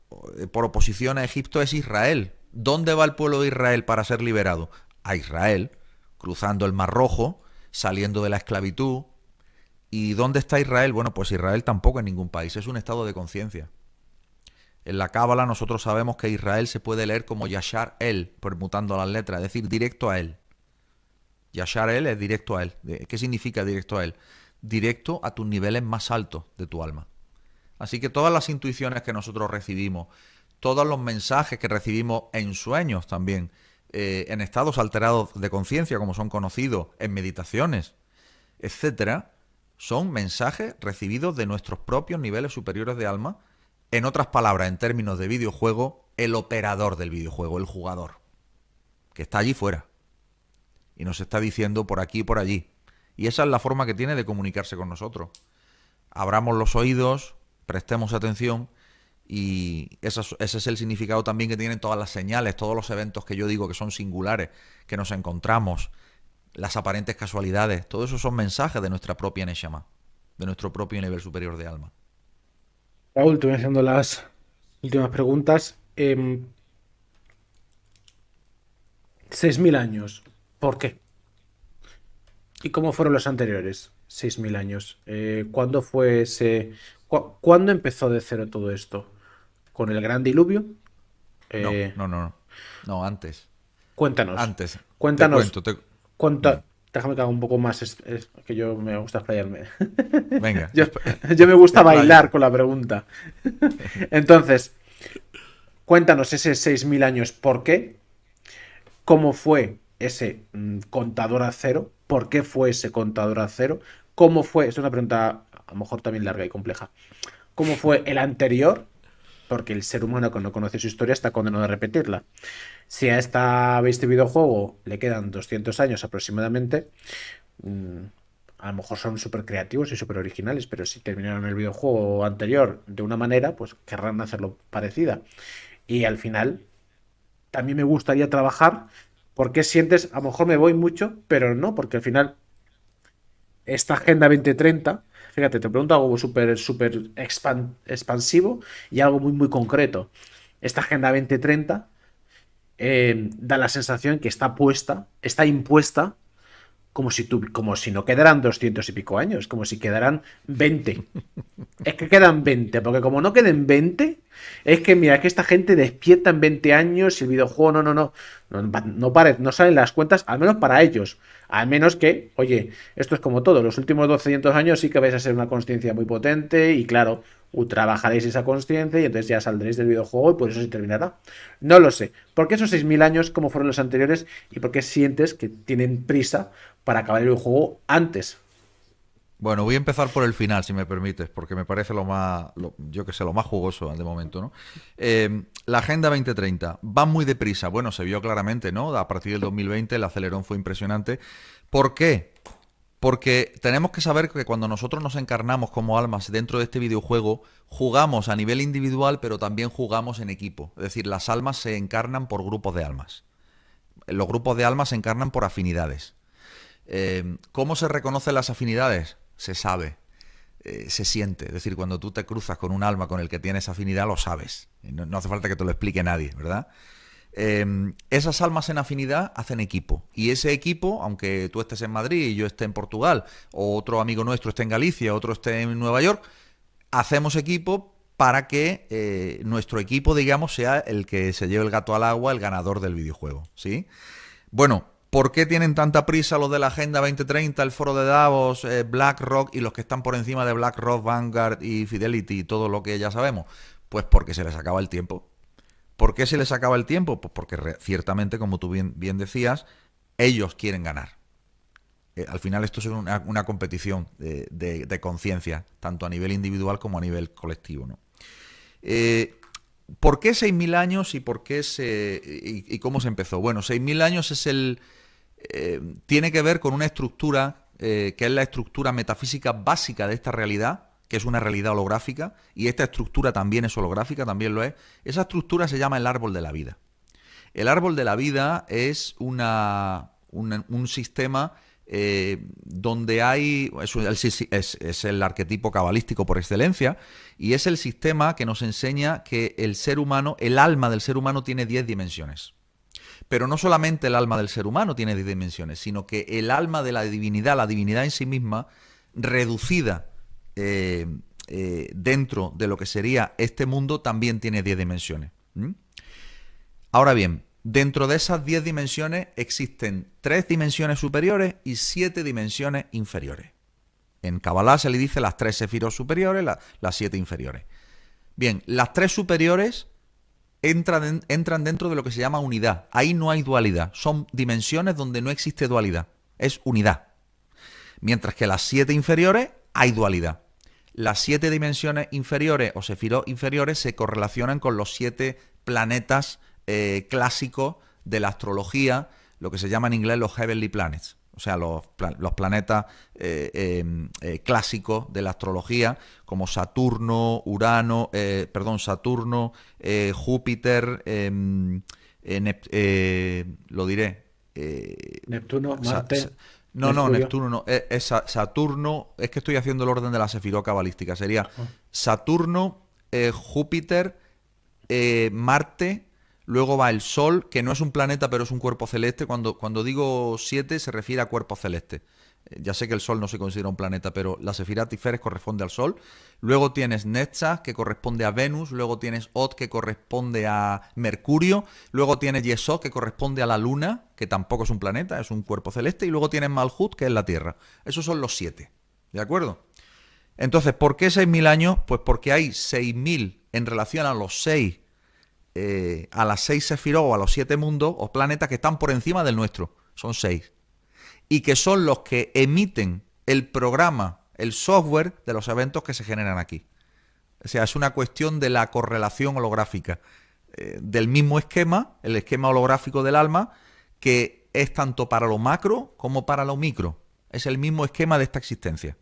S1: por oposición a Egipto, es Israel. ¿Dónde va el pueblo de Israel para ser liberado? A Israel, cruzando el Mar Rojo, saliendo de la esclavitud. ¿Y dónde está Israel? Bueno, pues Israel tampoco en ningún país, es un estado de conciencia. En la Cábala nosotros sabemos que Israel se puede leer como Yashar El, permutando las letras, es decir, directo a él. Yashar El es directo a él. ¿Qué significa directo a él? Directo a tus niveles más altos de tu alma. Así que todas las intuiciones que nosotros recibimos, todos los mensajes que recibimos en sueños también, en estados alterados de conciencia, como son conocidos, en meditaciones, etcétera, son mensajes recibidos de nuestros propios niveles superiores de alma. En otras palabras, en términos de videojuego, el operador del videojuego, el jugador, que está allí fuera y nos está diciendo por aquí y por allí. Y esa es la forma que tiene de comunicarse con nosotros. Abramos los oídos, prestemos atención, y ese es el significado también que tienen todas las señales, todos los eventos que yo digo que son singulares, que nos encontramos, las aparentes casualidades, todo eso son mensajes de nuestra propia Neshama, de nuestro propio nivel superior de alma.
S2: Raúl, te voy haciendo las últimas preguntas. 6.000 años. ¿Por qué? ¿Y cómo fueron los anteriores? 6.000 años. ¿Cuándo fue ese... ¿Cuándo empezó de cero todo esto? ¿Con el gran diluvio?
S1: No,
S2: Eh,
S1: no, no, no, no, antes,
S2: cuéntanos.
S1: antes, te
S2: Cuéntanos.
S1: cuento,
S2: Cuenta, déjame que haga un poco más, que yo me gusta explayarme.
S1: Venga,
S2: Yo, yo me gusta bailar
S1: expláyate.
S2: con la pregunta. Entonces, cuéntanos ese 6.000 años, ¿por qué? ¿Cómo fue ese contador a cero? ¿Por qué fue ese contador a cero? ¿Cómo fue? Es una pregunta a lo mejor también larga y compleja. ¿Cómo fue el anterior? Porque el ser humano que no conoce su historia está condenado a repetirla. Si a este videojuego le quedan 200 años aproximadamente, mmm, a lo mejor son súper creativos y súper originales, pero si terminaron el videojuego anterior de una manera, pues querrán hacerlo parecida. Y al final, también me gustaría trabajar porque sientes, a lo mejor me voy mucho, pero no, porque al final esta Agenda 2030, fíjate, te pregunto algo súper expansivo y algo muy concreto. Esta Agenda 2030 da la sensación que está puesta, está impuesta como si no quedaran 200 y pico años, como si quedaran 20. Es que quedan 20, porque como no queden 20, es que mira, que esta gente despierta en 20 años y el videojuego no salen las cuentas, al menos para ellos. Al menos que, oye, esto es como todo, los últimos 200 años sí que vais a ser una consciencia muy potente y claro, trabajaréis esa consciencia y entonces ya saldréis del videojuego y por eso se terminará. No lo sé. ¿Por qué esos 6.000 años como fueron los anteriores y por qué sientes que tienen prisa para acabar el videojuego antes?
S1: Bueno, voy a empezar por el final, si me permites, porque me parece yo que sé, lo más jugoso de momento, ¿no? La Agenda 2030 va muy deprisa. Bueno, se vio claramente, ¿no? A partir del 2020 el acelerón fue impresionante. ¿Por qué? Porque tenemos que saber que cuando nosotros nos encarnamos como almas dentro de este videojuego, jugamos a nivel individual, pero también jugamos en equipo. Es decir, las almas se encarnan por grupos de almas. Los grupos de almas se encarnan por afinidades. ¿Cómo se reconocen las afinidades? Se sabe, se siente. Es decir, cuando tú te cruzas con un alma con el que tienes afinidad, lo sabes. No hace falta que te lo explique nadie, ¿verdad? Esas almas en afinidad hacen equipo. Y ese equipo, aunque tú estés en Madrid y yo esté en Portugal, o otro amigo nuestro esté en Galicia, otro esté en Nueva York, hacemos equipo para que nuestro equipo, digamos, sea el que se lleve el gato al agua, el ganador del videojuego, ¿sí? Bueno, ¿por qué tienen tanta prisa los de la Agenda 2030, el Foro de Davos, BlackRock y los que están por encima de BlackRock, Vanguard y Fidelity y todo lo que ya sabemos? Pues porque se les acaba el tiempo. ¿Por qué se les acaba el tiempo? Pues porque ciertamente, como tú bien decías, ellos quieren ganar. Al final esto es una competición de conciencia, tanto a nivel individual como a nivel colectivo, ¿no? Eh, ¿Por qué 6.000 años y por qué y cómo se empezó? Bueno, 6.000 años tiene que ver con una estructura que es la estructura metafísica básica de esta realidad, que es una realidad holográfica, y esta estructura también es holográfica, también lo es. Esa estructura se llama el árbol de la vida. El árbol de la vida es un sistema donde hay, es el arquetipo cabalístico por excelencia, y es el sistema que nos enseña que el ser humano, el alma del ser humano tiene 10 dimensiones. Pero no solamente el alma del ser humano tiene 10 dimensiones, sino que el alma de la divinidad en sí misma, reducida dentro de lo que sería este mundo, también tiene 10 dimensiones. ¿Mm? Ahora bien, dentro de esas 10 dimensiones existen 3 dimensiones superiores y 7 dimensiones inferiores. En Kabbalah se le dice las 3 sefirot superiores, las 7 inferiores. Bien, las 3 superiores entran dentro de lo que se llama unidad. Ahí no hay dualidad. Son dimensiones donde no existe dualidad. Es unidad. Mientras que las 7 inferiores hay dualidad. Las 7 dimensiones inferiores o sefirot inferiores se correlacionan con los 7 planetas clásicos de la astrología, lo que se llama en inglés los heavenly planets, o sea, los planetas clásicos de la astrología, como Saturno, Júpiter, lo diré.
S2: Neptuno,
S1: Sa-
S2: Marte,
S1: sa- no,
S2: Mercurio.
S1: Neptuno no. Saturno, es que estoy haciendo el orden de la sefirot cabalística. Sería Saturno, Júpiter, Marte, luego va el Sol, que no es un planeta, pero es un cuerpo celeste. Cuando digo 7 se refiere a cuerpos celestes. Ya sé que el Sol no se considera un planeta, pero la Sefirá Tiferes corresponde al Sol. Luego tienes Netzach, que corresponde a Venus. Luego tienes Od, que corresponde a Mercurio. Luego tienes Yesod, que corresponde a la Luna, que tampoco es un planeta, es un cuerpo celeste. Y luego tienes Malhut, que es la Tierra. Esos son los 7. ¿De acuerdo? Entonces, ¿por qué 6.000 años? Pues porque hay 6.000 en relación a los 6, a las 6 Sefirot o a los 7 mundos o planetas que están por encima del nuestro. Son 6. Y que son los que emiten el programa, el software de los eventos que se generan aquí. O sea, es una cuestión de la correlación holográfica del mismo esquema, el esquema holográfico del alma, que es tanto para lo macro como para lo micro. Es el mismo esquema de esta existencia,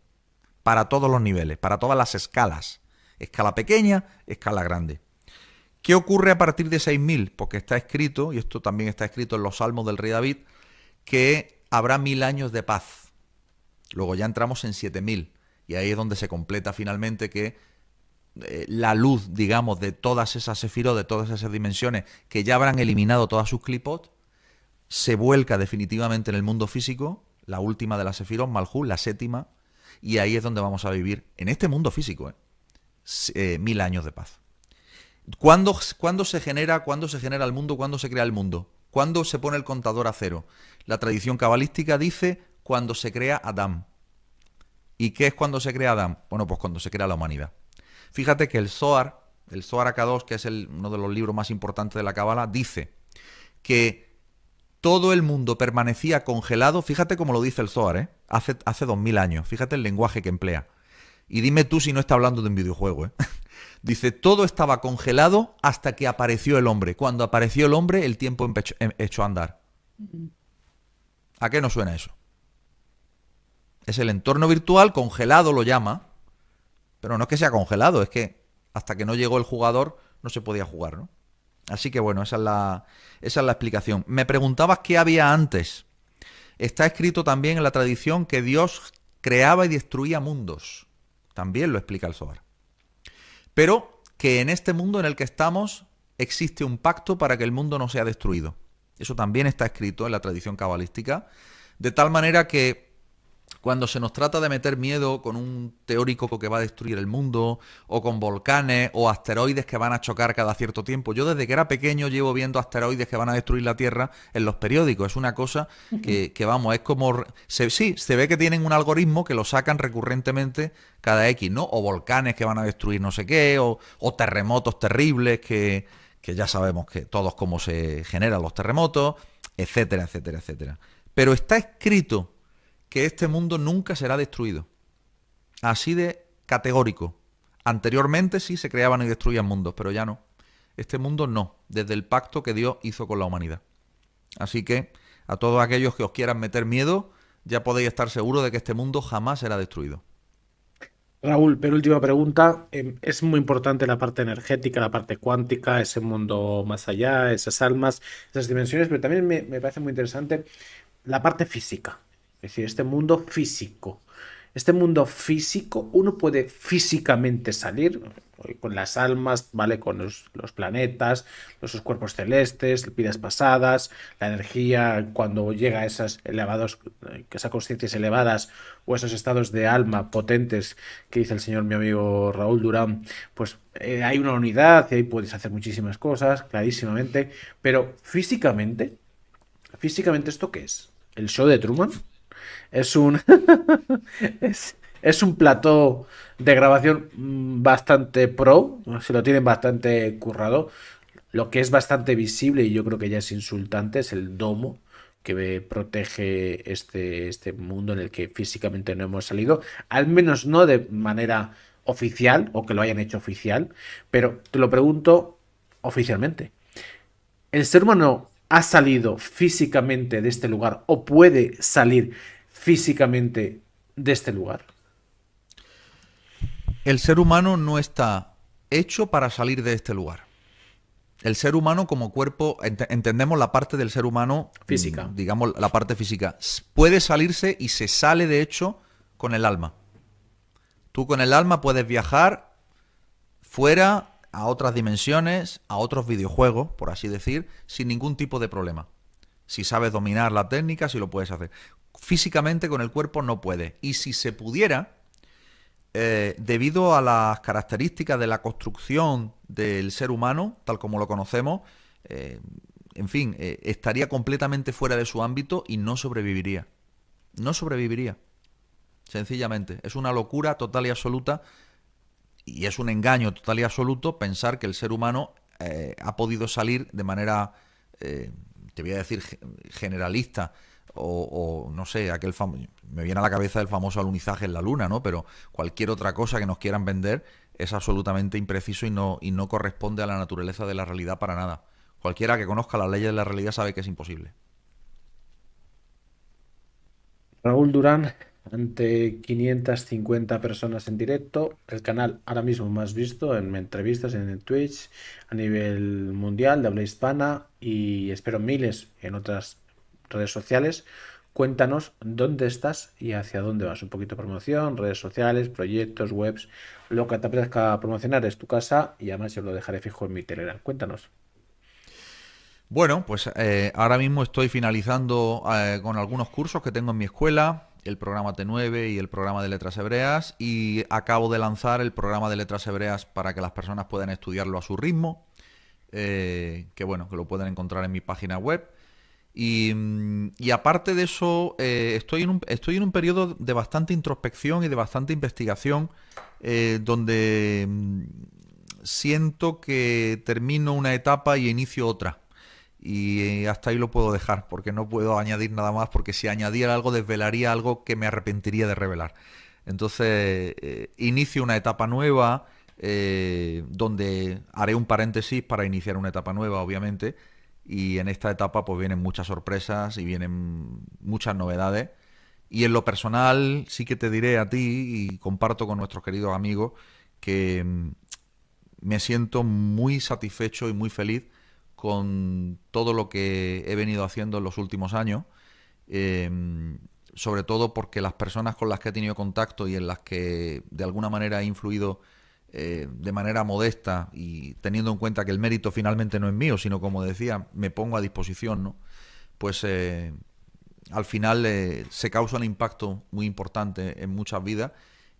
S1: para todos los niveles, para todas las escalas. Escala pequeña, escala grande. ¿Qué ocurre a partir de 6.000? Porque está escrito, y esto también está escrito en los Salmos del rey David, que habrá 1.000 años de paz. Luego ya entramos en 7.000. Y ahí es donde se completa finalmente que la luz, digamos, de todas esas sefirot, de todas esas dimensiones, que ya habrán eliminado todas sus clipot, se vuelca definitivamente en el mundo físico, la última de las sefirot, Malhut, la 7ª, y ahí es donde vamos a vivir, en este mundo físico, 1.000 años de paz. ¿Cuándo se genera el mundo? ¿Cuándo se crea el mundo? ¿Cuándo se pone el contador a cero? La tradición cabalística dice cuando se crea Adán. ¿Y qué es cuando se crea Adán? Bueno, pues cuando se crea la humanidad. Fíjate que el Zohar Akadosh, que es uno de los libros más importantes de la Cábala, dice que todo el mundo permanecía congelado, fíjate cómo lo dice el Zohar, hace 2.000 años, fíjate el lenguaje que emplea. Y dime tú si no está hablando de un videojuego, Dice, todo estaba congelado hasta que apareció el hombre. Cuando apareció el hombre, el tiempo echó a andar. ¿A qué nos suena eso? Es el entorno virtual, congelado lo llama, pero no es que sea congelado, es que hasta que no llegó el jugador no se podía jugar, ¿no? Así que bueno, esa es la explicación. Me preguntabas qué había antes. Está escrito también en la tradición que Dios creaba y destruía mundos. También lo explica el Zohar. Pero que en este mundo en el que estamos existe un pacto para que el mundo no sea destruido. Eso también está escrito en la tradición cabalística, de tal manera que cuando se nos trata de meter miedo con un teórico que va a destruir el mundo, o con volcanes, o asteroides que van a chocar cada cierto tiempo. Yo desde que era pequeño llevo viendo asteroides que van a destruir la Tierra en los periódicos. Es una cosa que vamos, es como... se ve que tienen un algoritmo que lo sacan recurrentemente cada X, ¿no? O volcanes que van a destruir no sé qué, o terremotos terribles que ya sabemos que todos cómo se generan los terremotos, etcétera, etcétera, etcétera. Pero está escrito que este mundo nunca será destruido. Así de categórico. Anteriormente sí se creaban y destruían mundos, pero ya no. Este mundo no, desde el pacto que Dios hizo con la humanidad. Así que a todos aquellos que os quieran meter miedo, ya podéis estar seguros de que este mundo jamás será destruido.
S2: Raúl, penúltima pregunta. Es muy importante la parte energética, la parte cuántica, ese mundo más allá, esas almas, esas dimensiones, pero también me parece muy interesante la parte física. Es decir, este mundo físico. Este mundo físico, uno puede físicamente salir con las almas, ¿vale? Con los planetas, los cuerpos celestes, vidas pasadas, la energía cuando llega a esas esas conciencias elevadas o esos estados de alma potentes que dice el señor, mi amigo Raúl Durán, pues hay una unidad y ahí puedes hacer muchísimas cosas, clarísimamente, pero físicamente, ¿esto qué es? ¿El show de Truman? Es un, es un plató de grabación bastante pro, se lo tienen bastante currado. Lo que es bastante visible y yo creo que ya es insultante es el domo que protege este mundo en el que físicamente no hemos salido, al menos no de manera oficial o que lo hayan hecho oficial, pero te lo pregunto oficialmente. ¿El ser humano ha salido físicamente de este lugar o puede salir físicamente de este lugar?
S1: El ser humano no está hecho para salir de este lugar. El ser humano como cuerpo, entendemos la parte del ser humano
S2: Física.
S1: Digamos la parte física, puede salirse y se sale de hecho con el alma. Tú con el alma puedes viajar fuera a otras dimensiones, a otros videojuegos, por así decir, sin ningún tipo de problema. Si sabes dominar la técnica, si lo puedes hacer. físicamente con el cuerpo no puede. Y si se pudiera, debido a las características de la construcción del ser humano, tal como lo conocemos, eh, en fin, estaría completamente fuera de su ámbito y no sobreviviría. No sobreviviría, sencillamente. Es una locura total y absoluta y es un engaño total y absoluto pensar que el ser humano ha podido salir de manera, eh, te voy a decir, generalista o no sé, me viene a la cabeza el famoso alunizaje en la luna, ¿no? Pero cualquier otra cosa que nos quieran vender es absolutamente impreciso y no corresponde a la naturaleza de la realidad para nada. Cualquiera que conozca las leyes de la realidad sabe que es imposible.
S2: Raúl Durán, ante 550 personas en directo, el canal ahora mismo más visto en entrevistas en el Twitch a nivel mundial de habla hispana y espero miles en otras redes sociales. Cuéntanos dónde estás y hacia dónde vas. Un poquito de promoción, redes sociales, proyectos, webs, lo que te apetezca promocionar es tu casa y además yo lo dejaré fijo en mi Telegram. Cuéntanos.
S1: Bueno, pues ahora mismo estoy finalizando con algunos cursos que tengo en mi escuela, el programa T9 y el programa de letras hebreas, y acabo de lanzar el programa de letras hebreas para que las personas puedan estudiarlo a su ritmo, que bueno, que lo pueden encontrar en mi página web. Y aparte de eso, estoy en un periodo de bastante introspección y de bastante investigación, donde siento que termino una etapa y inicio otra. Y hasta ahí lo puedo dejar, porque no puedo añadir nada más, porque si añadiera algo desvelaría algo que me arrepentiría de revelar. Entonces, inicio una etapa nueva, donde haré un paréntesis para iniciar una etapa nueva, obviamente, y en esta etapa pues vienen muchas sorpresas y vienen muchas novedades. Y en lo personal sí que te diré a ti y comparto con nuestros queridos amigos que me siento muy satisfecho y muy feliz con todo lo que he venido haciendo en los últimos años, eh, sobre todo porque las personas con las que he tenido contacto y en las que de alguna manera he influido de manera modesta y teniendo en cuenta que el mérito finalmente no es mío, sino como decía, me pongo a disposición, ¿no? Pues al final se causa un impacto muy importante en muchas vidas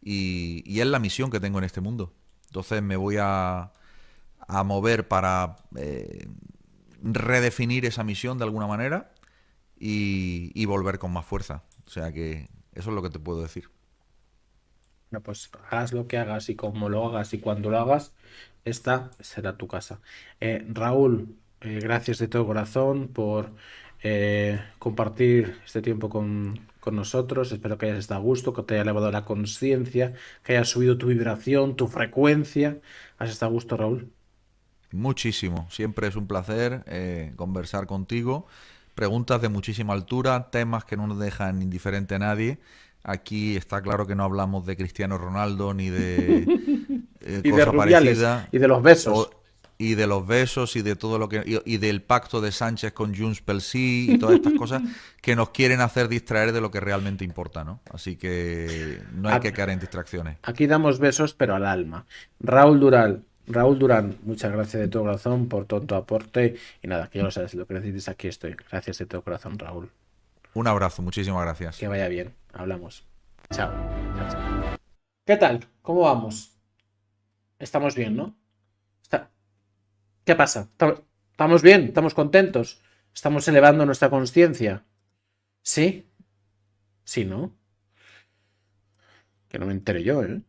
S1: y es la misión que tengo en este mundo. Entonces me voy a mover para redefinir esa misión de alguna manera y volver con más fuerza. O sea que eso es lo que te puedo decir.
S2: Bueno, pues hagas lo que hagas y como lo hagas y cuando lo hagas, esta será tu casa. Raúl, gracias de todo corazón por compartir este tiempo con nosotros. Espero que hayas estado a gusto, que te haya elevado la conciencia, que hayas subido tu vibración, tu frecuencia. ¿Has estado a gusto, Raúl?
S1: Muchísimo. Siempre es un placer conversar contigo. Preguntas de muchísima altura, temas que no nos dejan indiferente a nadie. Aquí está claro que no hablamos de Cristiano Ronaldo ni de
S2: Y de
S1: cosa
S2: Rubiales
S1: parecida.
S2: y de los
S1: O-
S2: besos.
S1: y de los besos y de todo lo que y del pacto de Sánchez con Junts pel Sí y todas estas cosas que nos quieren hacer distraer de lo que realmente importa, ¿no? Así que no hay que
S2: Ac-
S1: caer en distracciones.
S2: Aquí damos besos, pero al alma. Raúl Durán, muchas gracias de todo corazón por todo tu aporte. Y nada, que ya lo sabes, lo que necesites, aquí estoy. Gracias de todo corazón, Raúl.
S1: Un abrazo, muchísimas
S2: Que
S1: gracias.
S2: vaya bien. Hablamos. Chao. Chao, chao. ¿Qué tal? ¿Cómo vamos? Estamos bien, ¿no? Está- ¿Qué pasa? ¿Estamos bien? ¿Estamos contentos? ¿Estamos elevando nuestra conciencia? ¿Sí? ¿Sí, no? Que no me entere yo, ¿eh?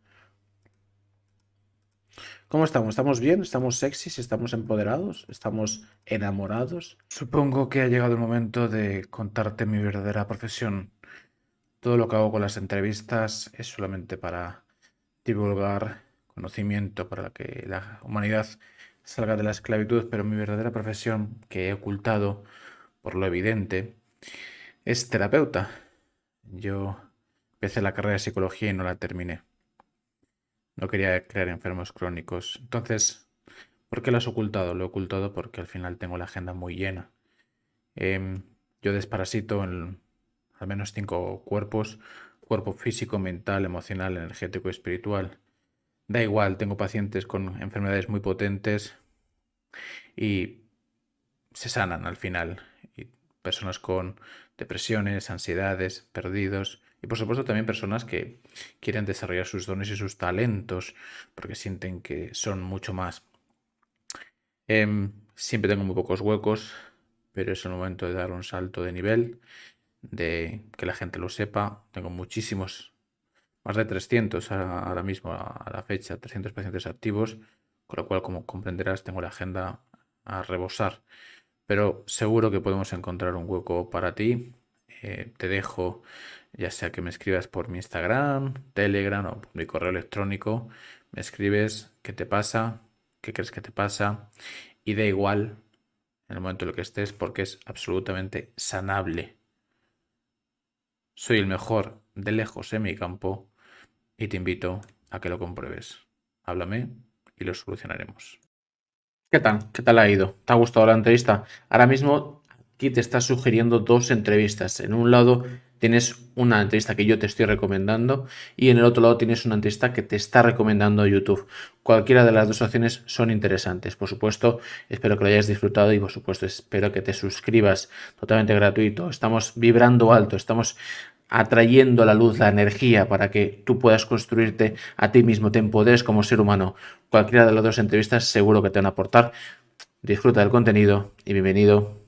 S2: ¿Cómo estamos? ¿Estamos bien? ¿Estamos sexys? ¿Estamos empoderados? ¿Estamos enamorados? Supongo que ha llegado el momento de contarte mi verdadera profesión. Todo lo que hago con las entrevistas es solamente para divulgar conocimiento, para que la humanidad salga de la esclavitud, pero mi verdadera profesión, que he ocultado por lo evidente, es terapeuta. Yo empecé la carrera de psicología y no la terminé. No quería crear enfermos crónicos. Entonces, ¿por qué lo has ocultado? Lo he ocultado porque al final tengo la agenda muy llena. Em, yo desparasito en al menos 5 cuerpos: cuerpo físico, mental, emocional, energético y espiritual. Da igual, tengo pacientes con enfermedades muy potentes y se sanan al final. Y personas con depresiones, ansiedades, perdidos y por supuesto también personas que quieren desarrollar sus dones y sus talentos porque sienten que son mucho más. Siempre tengo muy pocos huecos, pero es el momento de dar un salto de nivel, de que la gente lo sepa. Tengo muchísimos, más de 300 ahora mismo a la fecha, 300 pacientes activos, con lo cual, como comprenderás, tengo la agenda a rebosar. Pero seguro que podemos encontrar un hueco para ti. Te dejo, ya sea que me escribas por mi Instagram, Telegram o por mi correo electrónico. Me escribes qué te pasa, qué crees que te pasa y da igual en el momento en el que estés porque es absolutamente sanable. Soy el mejor de lejos en mi campo y te invito a que lo compruebes. Háblame y lo solucionaremos. ¿Qué tal? ¿Qué tal ha ido? ¿Te ha gustado la entrevista? Ahora mismo aquí te está sugiriendo dos entrevistas. En un lado tienes una entrevista que yo te estoy recomendando y en el otro lado tienes una entrevista que te está recomendando YouTube. Cualquiera de las dos opciones son interesantes. Por supuesto, espero que lo hayas disfrutado y por supuesto espero que te suscribas totalmente gratuito. Estamos vibrando alto, estamos atrayendo la luz, la energía para que tú puedas construirte a ti mismo, te empoderes como ser humano. Cualquiera de las dos entrevistas seguro que te van a aportar. Disfruta del contenido y bienvenido